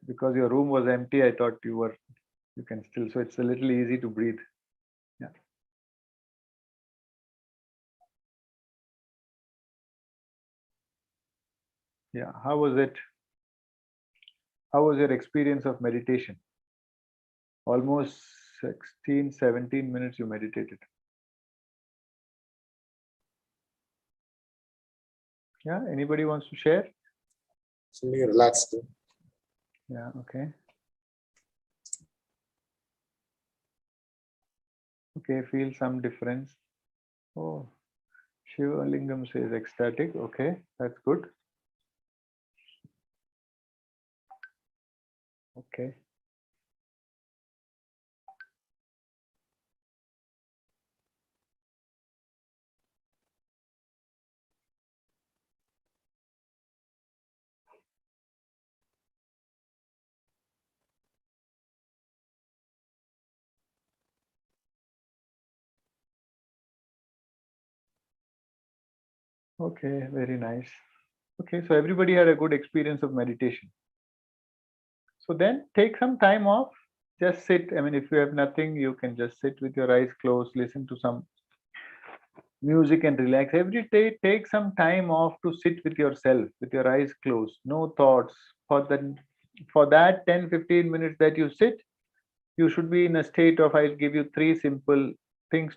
Because your room was empty, I thought you can still, so it's a little easy to breathe. Yeah. Yeah. How was it? How was your experience of meditation? Almost 16, 17 minutes you meditated. Yeah. Anybody wants to share? Fully relaxed. Yeah. Okay. Okay. Feel some difference. Oh, Shiva Lingam says ecstatic. Okay. That's good. Okay. Okay. Very nice. Okay. So everybody had a good experience of meditation. So then take some time off. Just sit. I mean, if you have nothing, you can just sit with your eyes closed, listen to some music and relax. Every day, take some time off to sit with yourself, with your eyes closed, no thoughts. For that 10-15 minutes that you sit, you should be in a state of, I'll give you three simple things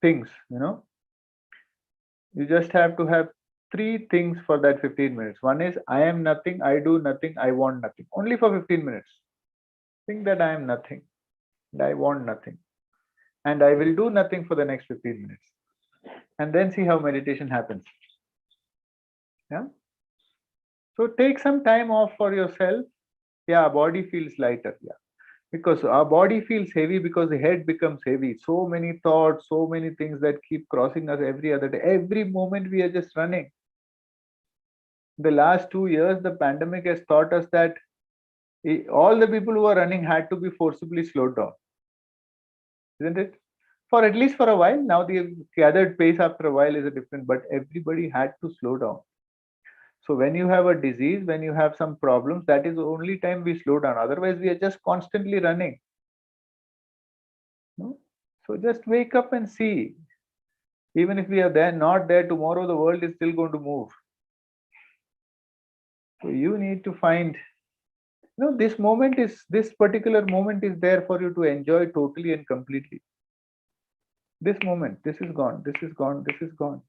things, You just have to have three things for that 15 minutes. One is, I am nothing, I do nothing, I want nothing. Only for 15 minutes. Think that I am nothing, and I want nothing, and I will do nothing for the next 15 minutes. And then see how meditation happens. Yeah. So take some time off for yourself. Yeah, body feels lighter. Yeah. Because our body feels heavy because the head becomes heavy. So many thoughts, so many things that keep crossing us every other day. Every moment we are just running. The last 2 years, the pandemic has taught us that all the people who are running had to be forcibly slowed down. Isn't it? For at least for a while. Now the gathered pace after a while is a different, but everybody had to slow down. So when you have a disease, when you have some problems, that is the only time we slow down. Otherwise, we are just constantly running. No? So just wake up and see. Even if we are there, not there tomorrow, the world is still going to move. So you need to find, this particular moment is there for you to enjoy totally and completely. This moment, this is gone, this is gone, this is gone.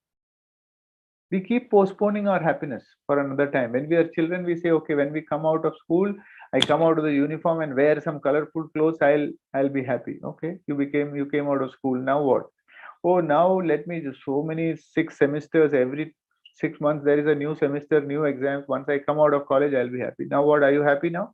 We keep postponing our happiness for another time. When we are children, we say, okay, when we come out of school, I come out of the uniform and wear some colorful clothes, I'll be happy. Okay, you came out of school. Now what? Oh, now let me just so many 6 semesters, every 6 months there is a new semester, new exams. Once I come out of college, I'll be happy. Now what? Are you happy now?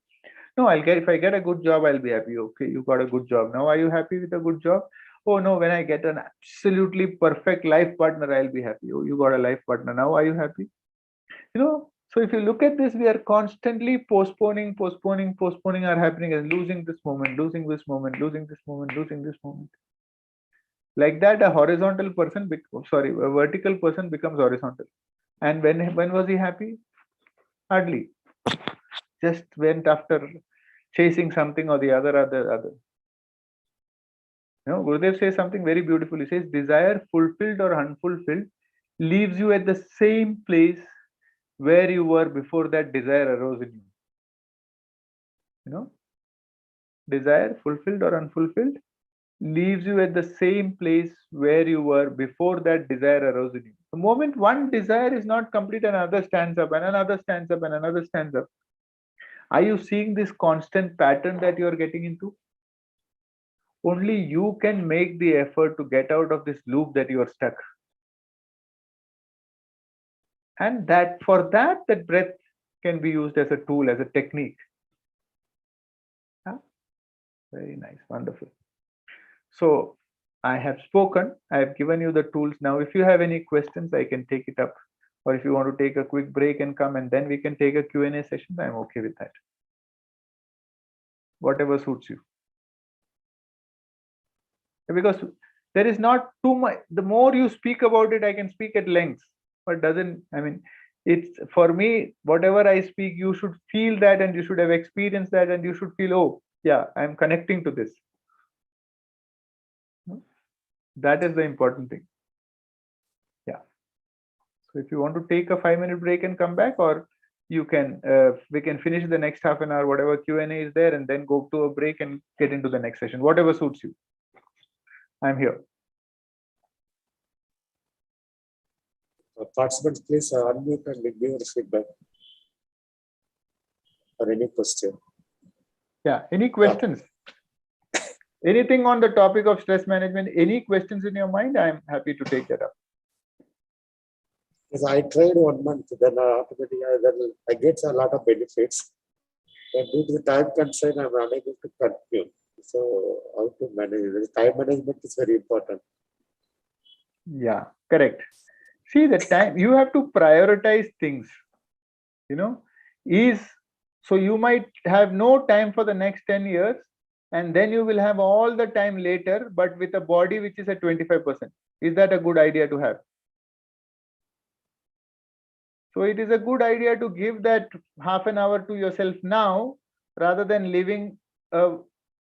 No, if I get a good job, I'll be happy. Okay, you got a good job. Now are you happy with a good job? Oh no, when I get an absolutely perfect life partner, I'll be happy. Oh, you got a life partner. Now are you happy? So if you look at this, we are constantly postponing our happening and losing this moment, losing this moment, losing this moment, losing this moment. Like that, a horizontal person, a vertical person becomes horizontal. And when was he happy? Hardly. Just went after chasing something or the other. Gurudev says something very beautiful. He says, desire fulfilled or unfulfilled leaves you at the same place where you were before that desire arose in you. Desire fulfilled or unfulfilled leaves you at the same place where you were before that desire arose in you. The moment one desire is not complete, another stands up and another stands up and another stands up. Are you seeing this constant pattern that you are getting into? Only you can make the effort to get out of this loop that you are stuck. And that breath can be used as a tool, as a technique. Huh? Very nice, wonderful. So I have spoken, I have given you the tools. Now, if you have any questions, I can take it up. Or if you want to take a quick break and come and then we can take a Q&A session, I'm okay with that. Whatever suits you. Because there is not too much. The more you speak about it, I can speak at length. But it's for me, whatever I speak, you should feel that and you should have experienced that and you should feel, oh, yeah, I'm connecting to this. That is the important thing. Yeah. So if you want to take a 5-minute break and come back, or you can, we can finish the next half an hour, whatever Q&A is there, and then go to a break and get into the next session, whatever suits you. I'm here. Participants, please unmute and give your feedback or any question. Yeah, any questions? Anything on the topic of stress management? Any questions in your mind? I'm happy to take that up. Because I tried 1 month, then automatically I get a lot of benefits. But due to the time constraint, I'm unable to continue. So how to manage it? Time management is very important. Yeah, correct. See, the time you have to prioritize things. So you might have no time for the next 10 years, and then you will have all the time later, but with a body which is at 25%. Is that a good idea to have? So it is a good idea to give that half an hour to yourself now, rather than living.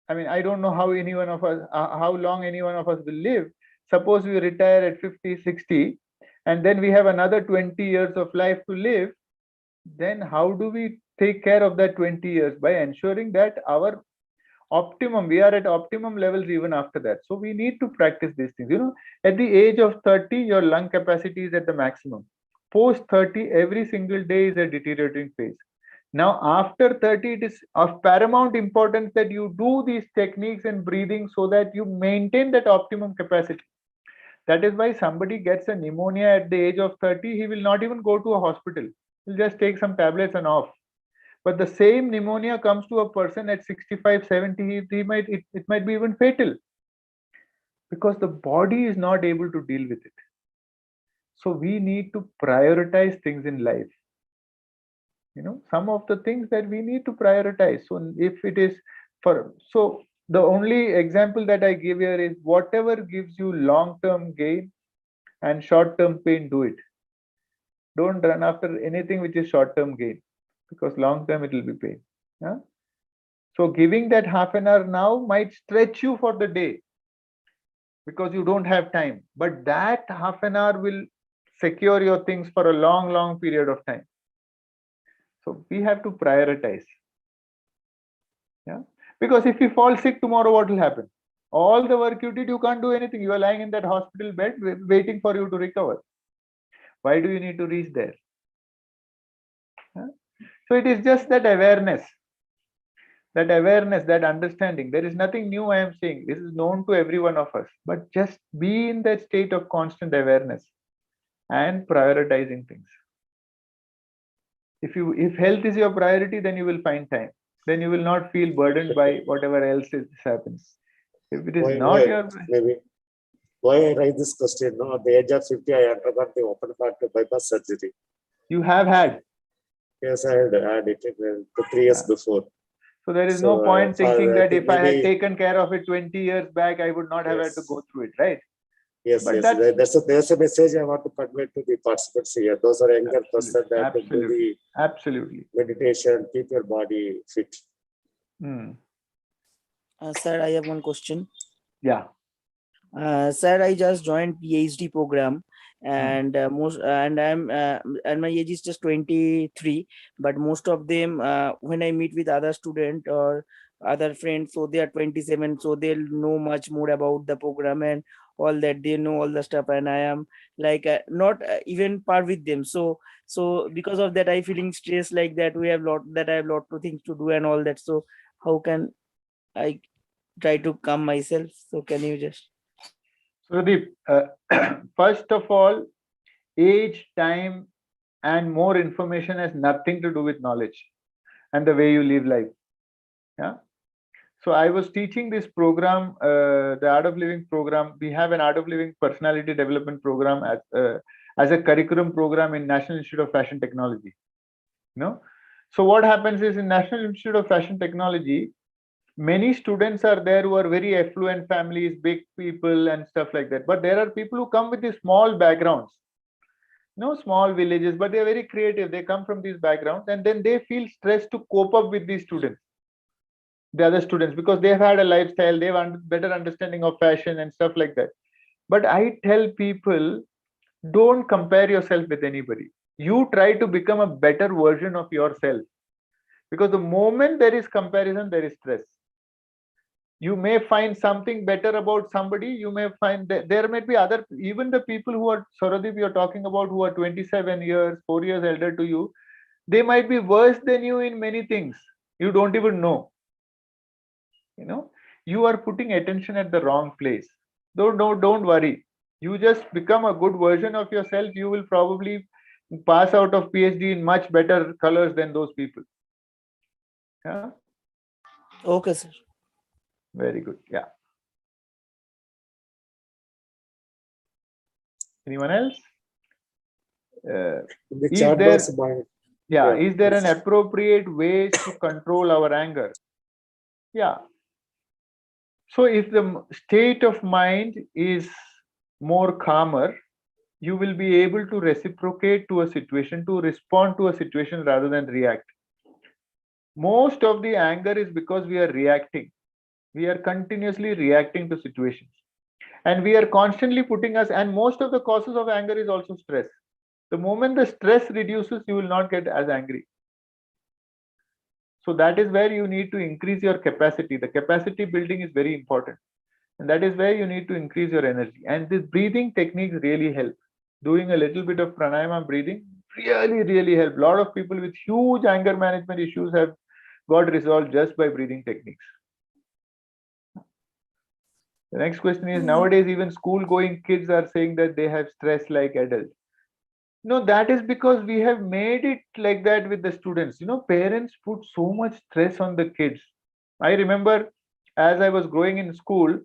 I don't know how any one of us, how long any one of us will live. Suppose we retire at 50, 60, and then we have another 20 years of life to live. Then how do we take care of that 20 years? By ensuring that our optimum, we are at optimum levels even after that. So we need to practice these things. At the age of 30, your lung capacity is at the maximum. Post 30, every single day is a deteriorating phase. Now, after 30, it is of paramount importance that you do these techniques and breathing so that you maintain that optimum capacity. That is why somebody gets a pneumonia at the age of 30, he will not even go to a hospital. He'll just take some tablets and off. But the same pneumonia comes to a person at 65, 70, it might be even fatal, because the body is not able to deal with it. So we need to prioritize things in life. Some of the things that we need to prioritize. So if it is the only example that I give here is whatever gives you long-term gain and short-term pain, do it. Don't run after anything which is short-term gain, because long-term it will be pain. Yeah? So giving that half an hour now might stretch you for the day because you don't have time. But that half an hour will secure your things for a long, long period of time. So we have to prioritize. Yeah. Because if you fall sick tomorrow, what will happen? All the work you did, you can't do anything. You are lying in that hospital bed waiting for you to recover. Why do you need to reach there? Yeah. So it is just that awareness, that understanding. There is nothing new I am saying. This is known to every one of us. But just be in that state of constant awareness and prioritizing things. If health is your priority, then you will find time. Then you will not feel burdened by whatever else happens. If it is not your maybe why I raise this question? No, at the age of 50, I underwent the open heart bypass surgery. You have had. Yes, I had it 3 years before. So there is no point thinking that if I had taken care of it 20 years back, I would not have had to go through it, right? Yes, but yes. There's a message I want to convey to the participants here. Those are younger persons that do the meditation, keep your body fit. Sir, I have one question. Yeah. Sir, I just joined PhD program, and and my age is just 23. But most of them, when I meet with other student or other friends, so they are 27, so they'll know much more about the program and all that. They know all the stuff, and I am like not even par with them. So because of that, I feeling stressed like that. I have lot of things to do and all that. So how can I try to calm myself? So can you just? Sudeep, first of all, age, time, and more information has nothing to do with knowledge and the way you live life. Yeah. So I was teaching this program, the Art of Living program. We have an Art of Living personality development program as a curriculum program in National Institute of Fashion Technology. So what happens is in National Institute of Fashion Technology, many students are there who are very affluent families, big people and stuff like that. But there are people who come with these small backgrounds, small villages, but they're very creative. They come from these backgrounds and then they feel stressed to cope up with these students, the other students, because they've had a lifestyle, they have better understanding of fashion and stuff like that. But I tell people, don't compare yourself with anybody. You try to become a better version of yourself, because the moment there is comparison, there is stress. You may find something better about somebody. You may find that there may be other, even the people who are, Saradip, you're talking about, who are 27 years, 4 years elder to you, they might be worse than you in many things. You don't even know. You are putting attention at the wrong place. Don't worry. You just become a good version of yourself. You will probably pass out of PhD in much better colors than those people. Yeah. Okay, sir. Very good. Yeah. Anyone else? Is there an appropriate way to control our anger? Yeah. So if the state of mind is more calmer, you will be able to reciprocate to a situation, to respond to a situation rather than react. Most of the anger is because we are reacting. We are continuously reacting to situations. And we are constantly putting us, and most of the causes of anger is also stress. The moment the stress reduces, you will not get as angry. So that is where you need to increase your capacity. The capacity building is very important. And that is where you need to increase your energy. And these breathing techniques really help. Doing a little bit of pranayama breathing really help. A lot of people with huge anger management issues have got resolved just by breathing techniques. The next question is, nowadays even school-going kids are saying that they have stress like adults. No, that is because we have made it like that with the students. Parents put so much stress on the kids. I remember as I was growing in school,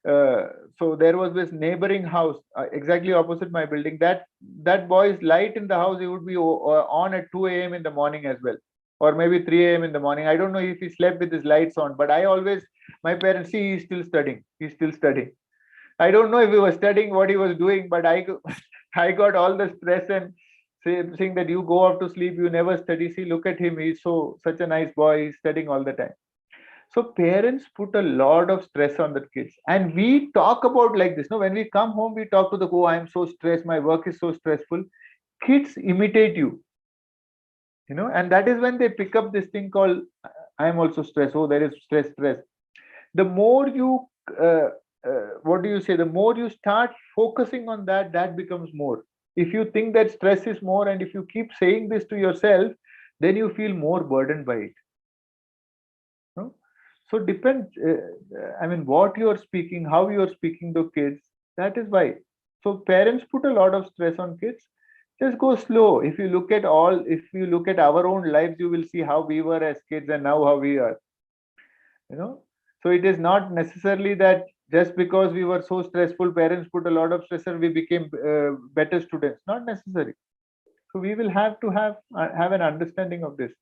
so there was this neighboring house exactly opposite my building. That boy's light in the house, it would be on at 2 a.m. in the morning as well, or maybe 3 a.m. in the morning. I don't know if he slept with his lights on, but my parents see he's still studying. I don't know if he was studying, what he was doing, but I got all the stress and saying that you go off to sleep, you never study. See, look at him, he's such a nice boy, he's studying all the time. So parents put a lot of stress on the kids, and we talk about like this. No, when we come home, we talk to the go. I'm so stressed. My work is so stressful. Kids imitate you, and that is when they pick up this thing called I'm also stressed. Oh, there is stress. The more you, what do you say? The more you start focusing on that, that becomes more. If you think that stress is more, and if you keep saying this to yourself, then you feel more burdened by it. No? So depends. I mean, what you are speaking, how you are speaking to kids. That is why. So parents put a lot of stress on kids. Just go slow. If you look at our own lives, you will see how we were as kids and now how we are. So it is not necessarily that just because we were so stressful, parents put a lot of stressor, we became better students. Not necessary. So we will have to have an understanding of this.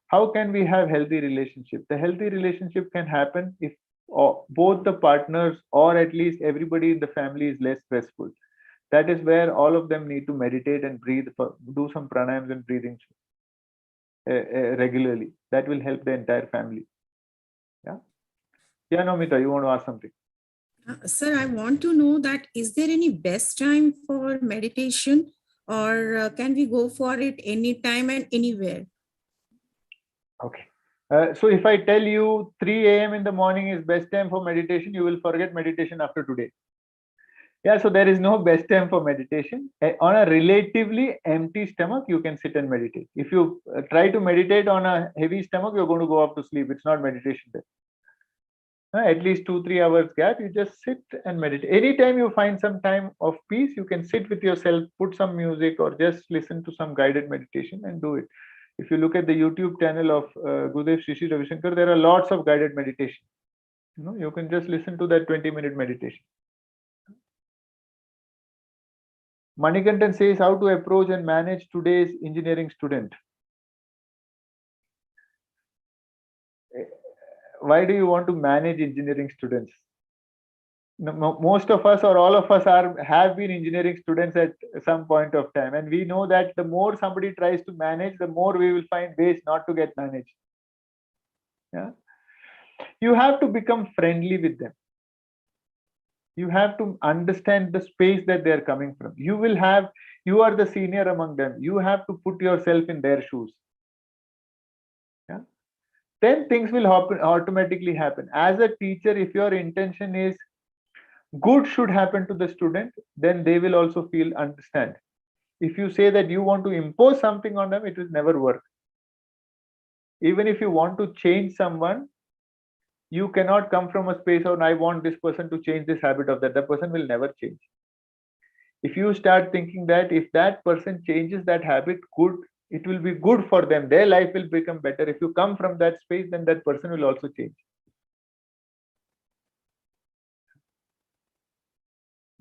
How can we have healthy relationship? The healthy relationship can happen if both the partners, or at least everybody in the family, is less stressful. That is where all of them need to meditate and breathe, do some pranayams and breathing regularly. That will help the entire family. Yeah, Nomita, you want to ask something? Sir, I want to know that is there any best time for meditation, or can we go for it anytime and anywhere? Okay. So if I tell you 3 a.m. in the morning is best time for meditation, you will forget meditation after today. Yeah, so there is no best time for meditation. On a relatively empty stomach, you can sit and meditate. If you try to meditate on a heavy stomach, you're going to go off to sleep. It's not meditation there. At least 2-3 hours gap, you just sit and meditate. Anytime you find some time of peace, you can sit with yourself, put some music, or just listen to some guided meditation and do it. If you look at the YouTube channel of Gurudev Sri Sri Ravi Shankar, there are lots of guided meditation. You can just listen to that 20-minute meditation. Manikantan says how to approach and manage today's engineering student. Why do you want to manage engineering students? Most of us, or all of us, have been engineering students at some point of time, and we know that the more somebody tries to manage, the more we will find ways not to get managed. Yeah, you have to become friendly with them. You have to understand the space that they are coming from. You are the senior among them. You have to put yourself in their shoes. Yeah, then things will automatically happen. As a teacher, if your intention is good should happen to the student, then they will also feel understand. If you say that you want to impose something on them, it will never work. Even if you want to change someone, you cannot come from a space of I want this person to change this habit of that. The person will never change. If you start thinking that if that person changes that habit, it will be good for them, their life will become better. If you come from that space, then that person will also change.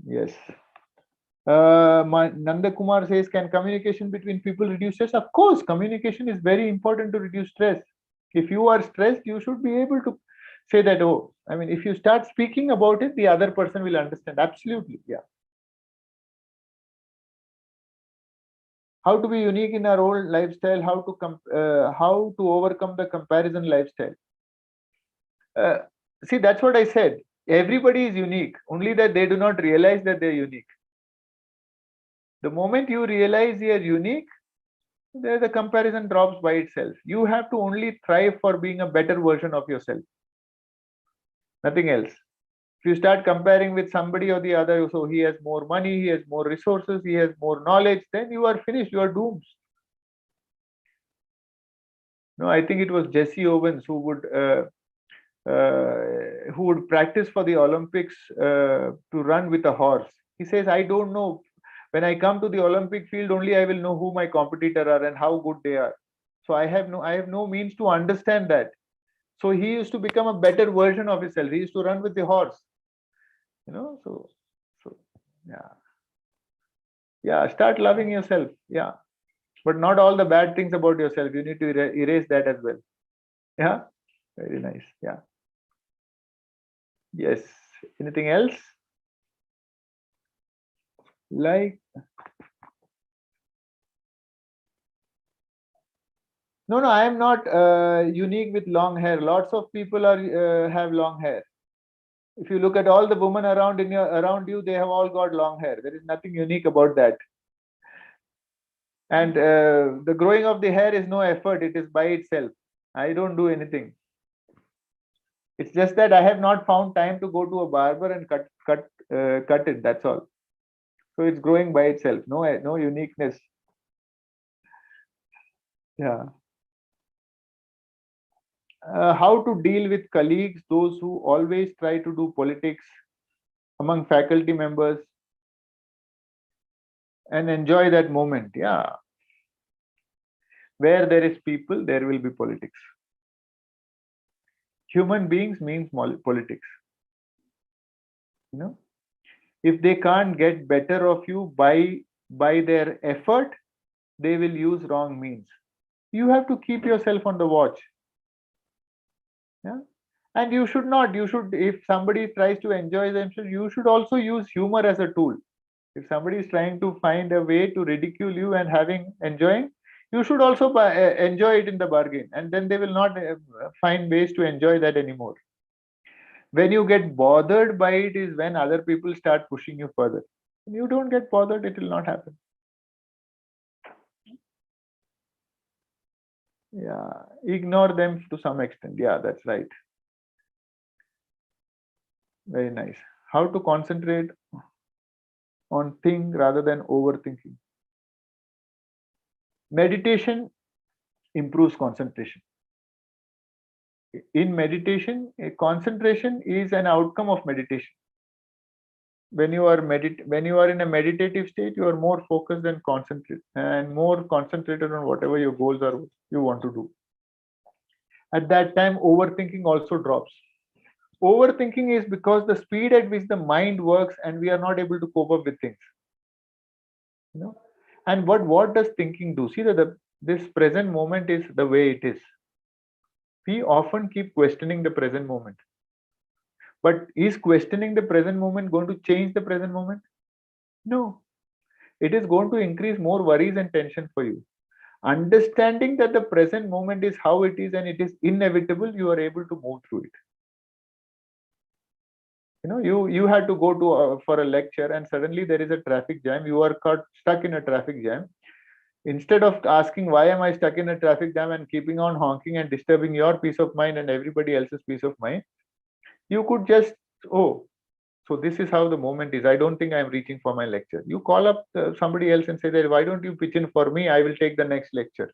Yes. Nanda Kumar says, can communication between people reduce stress? Of course, communication is very important to reduce stress. If you are stressed, you should be able to say that, oh, I mean, if you start speaking about it, the other person will understand. Absolutely. Yeah. How to be unique in our own lifestyle, how to overcome the comparison lifestyle. See, that's what I said. Everybody is unique, only that they do not realize that they're unique. The moment you realize you're unique, the comparison drops by itself. You have to only strive for being a better version of yourself. Nothing else. If you start comparing with somebody or the other, so he has more money, he has more resources, he has more knowledge, then you are finished, you are doomed. No, I think it was Jesse Owens who would practice for the Olympics to run with a horse. He says, I don't know. When I come to the Olympic field, only I will know who my competitors are and how good they are. So I have no means to understand that. So he used to become a better version of himself. He used to run with the horse. So yeah. Start loving yourself. Yeah. But not all the bad things about yourself. You need to erase that as well. Yeah. Very nice. Yeah. Yes. Anything else? Like No, I am not unique with long hair. Lots of people are have long hair. If you look at all the women around you, they have all got long hair. There is nothing unique about that. And the growing of the hair is no effort. It is by itself. I don't do anything. It's just that I have not found time to go to a barber and cut it. That's all. So it's growing by itself. No uniqueness. Yeah. How to deal with colleagues, those who always try to do politics among faculty members and enjoy that moment. Yeah. Where there is people, there will be politics. Human beings means politics. You know, if they can't get better of you by their effort, they will use wrong means. You have to keep yourself on the watch. Yeah. And you should not, if somebody tries to enjoy themselves, you should also use humor as a tool. If somebody is trying to find a way to ridicule you and enjoying, you should also enjoy it in the bargain, and then they will not find ways to enjoy that anymore. When you get bothered by it is when other people start pushing you further. When you don't get bothered, it will not happen. Yeah, ignore them to some extent. Yeah, that's right. Very nice. How to concentrate on thing rather than overthinking. Meditation improves concentration. In meditation, concentration is an outcome of meditation. When you are in a meditative state, you are more focused and more concentrated on whatever your goals are you want to do. At that time, overthinking also drops. Overthinking is because the speed at which the mind works and we are not able to cope up with things. You know, and what does thinking do? See that this present moment is the way it is. We often keep questioning the present moment. But is questioning the present moment going to change the present moment? No. It is going to increase more worries and tension for you. Understanding that the present moment is how it is and it is inevitable, you are able to move through it. You know, you had to go to for a lecture and suddenly there is a traffic jam. You are stuck in a traffic jam. Instead of asking why am I stuck in a traffic jam and keeping on honking and disturbing your peace of mind and everybody else's peace of mind, you could just, oh, so this is how the moment is. I don't think I'm reaching for my lecture. You call up somebody else and say that, why don't you pitch in for me? I will take the next lecture.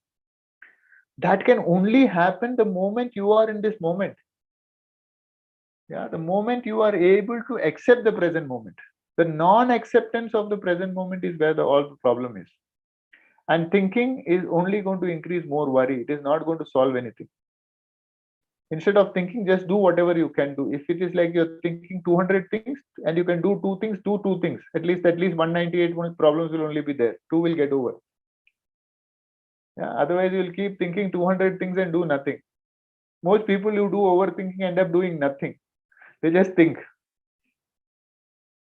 That can only happen the moment you are in this moment. Yeah, the moment you are able to accept the present moment. The non-acceptance of the present moment is where all the problem is. And thinking is only going to increase more worry. It is not going to solve anything. Instead of thinking, just do whatever you can do. If it is like you're thinking 200 things and you can do two things, do two things. At least 198 problems will only be there. Two will get over. Yeah, otherwise you will keep thinking 200 things and do nothing. Most people who do overthinking end up doing nothing. They just think.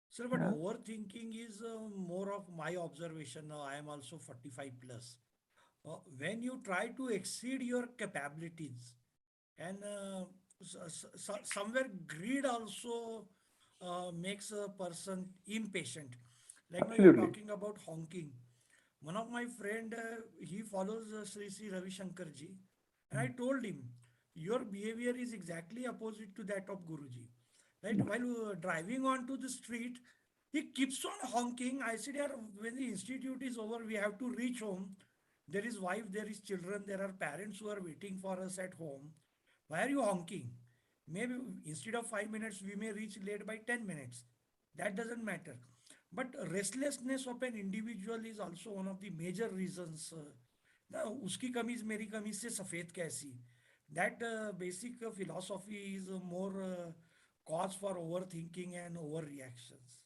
Sir, but overthinking is more of my observation. Now I am also 45 plus. When you try to exceed your capabilities, and somewhere greed also makes a person impatient. Like now you're Absolutely. talking about honking. One of my friend, he follows Sri Ravi Shankar ji, and I told him, your behavior is exactly opposite to that of Guruji. Right? While driving onto the street, he keeps on honking. I said, yeah, when the institute is over, we have to reach home. There is wife, there is children, there are parents who are waiting for us at home. Why are you honking? Maybe instead of 5 minutes, we may reach late by 10 minutes. That doesn't matter. But restlessness of an individual is also one of the major reasons. उसकी कमीज मेरी कमीज से सफेद कैसी? That basic philosophy is more cause for overthinking and overreactions.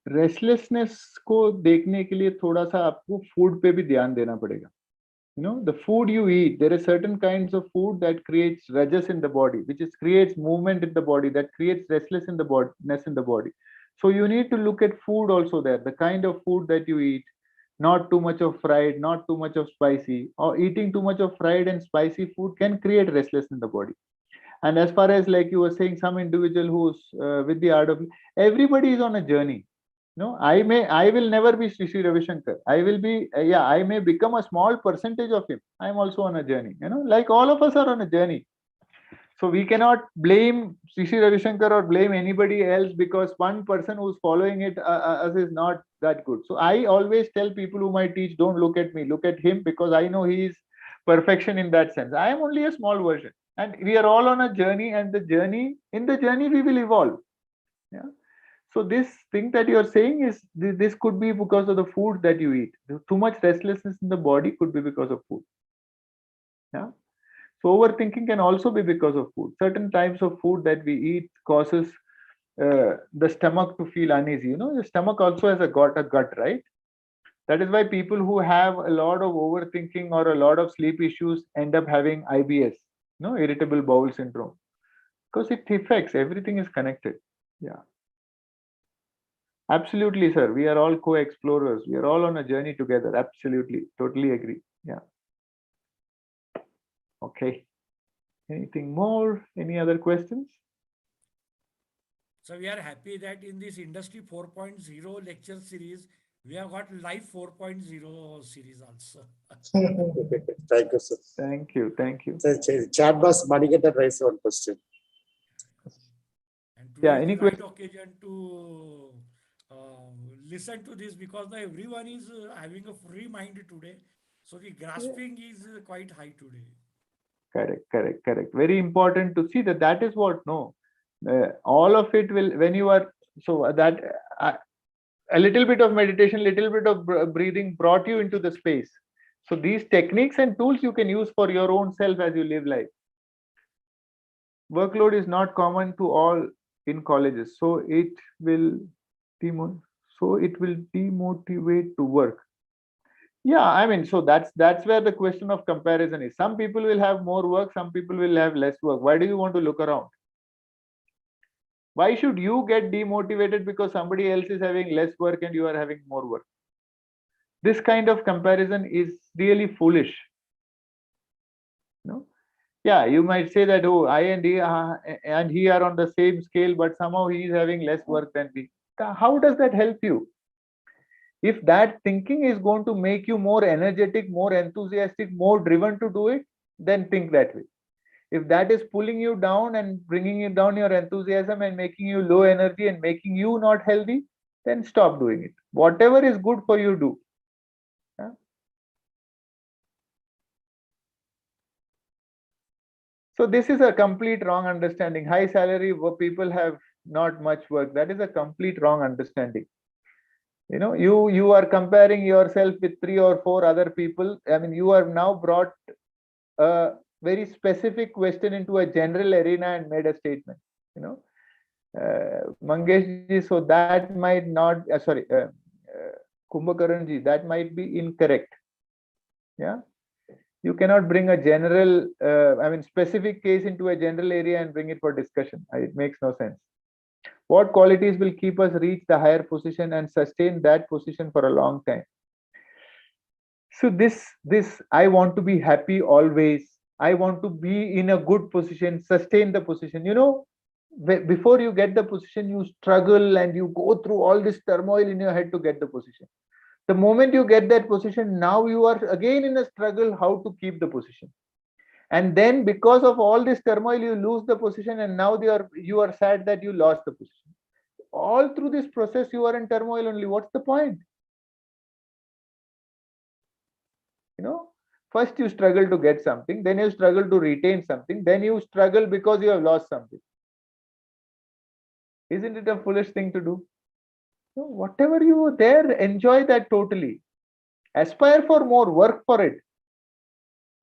Restlessness को देखने के लिए थोड़ा सा आपको फूड पे भी ध्यान देना पड़ेगा. You know, the food you eat, there are certain kinds of food that creates rajas in the body, which creates movement in the body, that creates restlessness in the body. So you need to look at food also there, the kind of food that you eat, not too much of fried, not too much of spicy, or eating too much of fried and spicy food can create restlessness in the body. And as far as, like you were saying, some individual who's with the art of, everybody is on a journey. No, I will never be Sri Sri Ravi Shankar. I will be, yeah, I may become a small percentage of him. I'm also on a journey, like all of us are on a journey. So we cannot blame Sri Sri Ravi Shankar or blame anybody else because one person who's following it us is not that good. So I always tell people whom I teach, don't look at me, look at him, because I know he is perfection in that sense. I am only a small version. And we are all on a journey, and in the journey we will evolve. Yeah. So this thing that you are saying is this could be because of the food that you eat. Too much restlessness in the body could be because of food. Yeah. So overthinking can also be because of food. Certain types of food that we eat causes the stomach to feel uneasy. The stomach also has a gut, right? That is why people who have a lot of overthinking or a lot of sleep issues end up having IBS, irritable bowel syndrome, because it affects, everything is connected. Yeah. Absolutely, sir. We are all co-explorers. We are all on a journey together. Absolutely. Totally agree. Yeah. Okay. Anything more? Any other questions? So we are happy that in this Industry 4.0 lecture series, we have got Life 4.0 series also. Thank you, sir. Thank you. Thank you. Chat box Manikandan raised one question. And Yeah, today any is the right question? occasion to listen to this, because now everyone is having a free mind today. So the grasping is quite high today. Correct. Very important to see that is what, no. All of it will, when you are, so that a little bit of meditation, little bit of breathing brought you into the space. So these techniques and tools you can use for your own self as you live life. Workload is not common to all in colleges, so it will demotivate to work. Yeah, I mean, so that's where the question of comparison is. Some people will have more work, some people will have less work. Why do you want to look around? Why should you get demotivated because somebody else is having less work and you are having more work? This kind of comparison is really foolish. Yeah, you might say that, oh, I and he are on the same scale, but somehow he is having less work than me. How does that help you? If that thinking is going to make you more energetic, more enthusiastic, more driven to do it, then think that way. If that is pulling you down and bringing you down your enthusiasm and making you low energy and making you not healthy, then stop doing it. Whatever is good for you, do. Yeah? So this is a complete wrong understanding. High salary people have not much work. That is a complete wrong understanding. You are comparing yourself with 3 or 4 other people. I mean, you are now brought a very specific question into a general arena and made a statement. Mangesh ji, so that might not, Kumbhakaran ji, that might be incorrect. Yeah. You cannot bring a general, specific case into a general area and bring it for discussion. It makes no sense. What qualities will keep us reach the higher position and sustain that position for a long time? So this I want to be happy always. I want to be in a good position, sustain the position. Before you get the position, you struggle and you go through all this turmoil in your head to get the position. The moment you get that position, now you are again in a struggle how to keep the position. And then because of all this turmoil, you lose the position, and now you are sad that you lost the position. All through this process, you are in turmoil only. What's the point? First you struggle to get something, then you struggle to retain something, then you struggle because you have lost something. Isn't it a foolish thing to do? Whatever you are there, enjoy that totally. Aspire for more, work for it.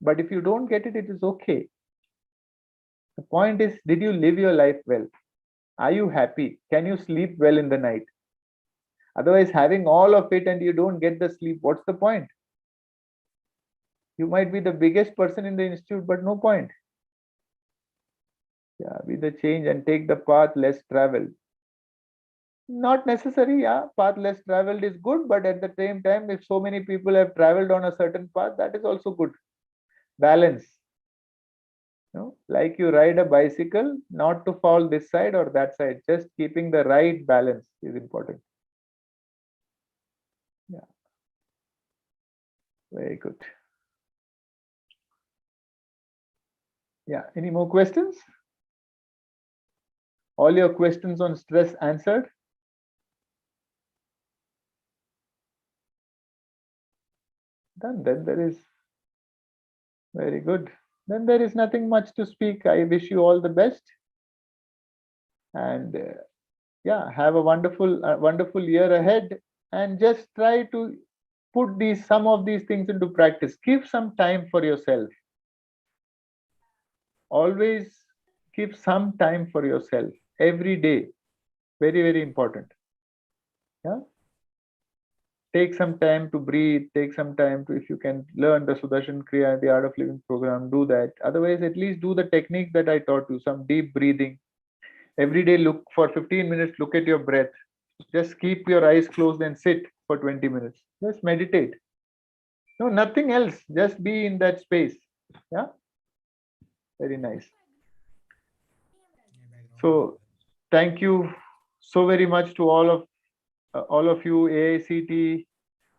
But if you don't get it, it is okay. The point is, did you live your life well? Are you happy? Can you sleep well in the night? Otherwise, having all of it and you don't get the sleep, what's the point? You might be the biggest person in the institute, but no point. Yeah, be the change and take the path less traveled. Not necessary, yeah. Path less traveled is good, but at the same time, if so many people have traveled on a certain path, that is also good. Balance. Like you ride a bicycle, not to fall this side or that side, just keeping the right balance is important. Yeah. Very good. Yeah. Any more questions? All your questions on stress answered? Done. Then there is very good. Then there is nothing much to speak. I wish you all the best. And yeah, have a wonderful year ahead. And just try to put some of these things into practice. Give some time for yourself. Always give some time for yourself every day. Very, very important. Yeah. Take some time to breathe. Take some time to, if you can learn the Sudarshan Kriya, the Art of Living program, do that. Otherwise, at least do the technique that I taught you, some deep breathing. Every day, look for 15 minutes, look at your breath. Just keep your eyes closed and sit for 20 minutes. Just meditate. No, nothing else. Just be in that space. Yeah. Very nice. So thank you so very much to all of you, AICT,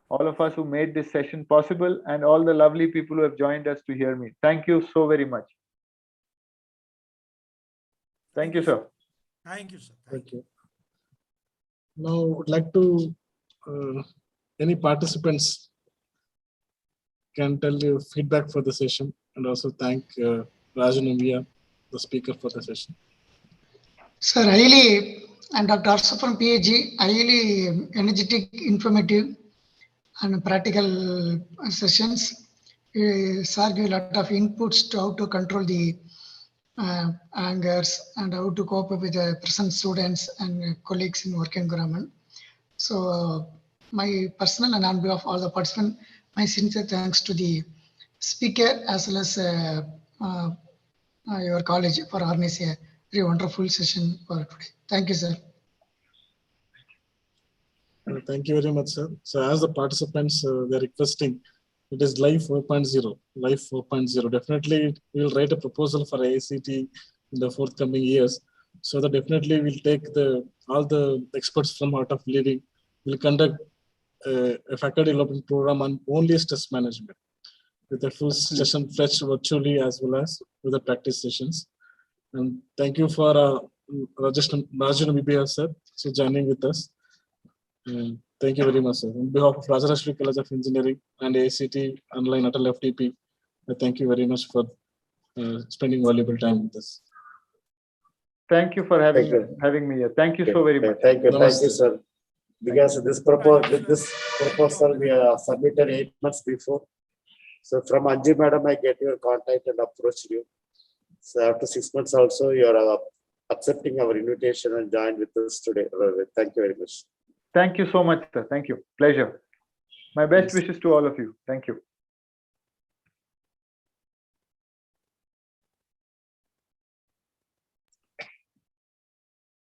all of us who made this session possible, and all the lovely people who have joined us to hear me. Thank you so very much. Thank you, sir. Thank you, sir. Thank you. Now, I would like to, any participants can tell you feedback for the session, and also thank Rajan Umbia, the speaker for the session. Sir, highly, and Dr. Arsa from PhD, highly energetic, informative, and practical sessions. Sir gave a lot of inputs to how to control the angers and how to cope up with the present students and colleagues in work environment. So my personal and on behalf of all the participants, my sincere thanks to the speaker as well as your college for organizing a very wonderful session for today. Thank you, sir. Thank you very much, sir. So as the participants, they're requesting, it is Life 4.0, Life 4.0. Definitely, we will write a proposal for AICT in the forthcoming years. So that definitely we'll take all the experts from Art of Living. We'll conduct a faculty development program on only stress management, with a full session fetched virtually as well as with the practice sessions. And thank you for Rajan Bibia, sir, so joining with us. Thank you very much, sir. On behalf of Rajarashri College of Engineering and AICT Online ATAL FDP, thank you very much for spending valuable time with us. Thank you for having me here. Thank you so very much. Thank you, sir. Because this proposal we submitted 8 months before. So from Anji Madam, I get your contact and approach you. So after 6 months also, you are accepting our invitation and joined with us today. Thank you very much. Thank you so much, sir. Thank you. Pleasure. My best wishes to all of you. Thank you.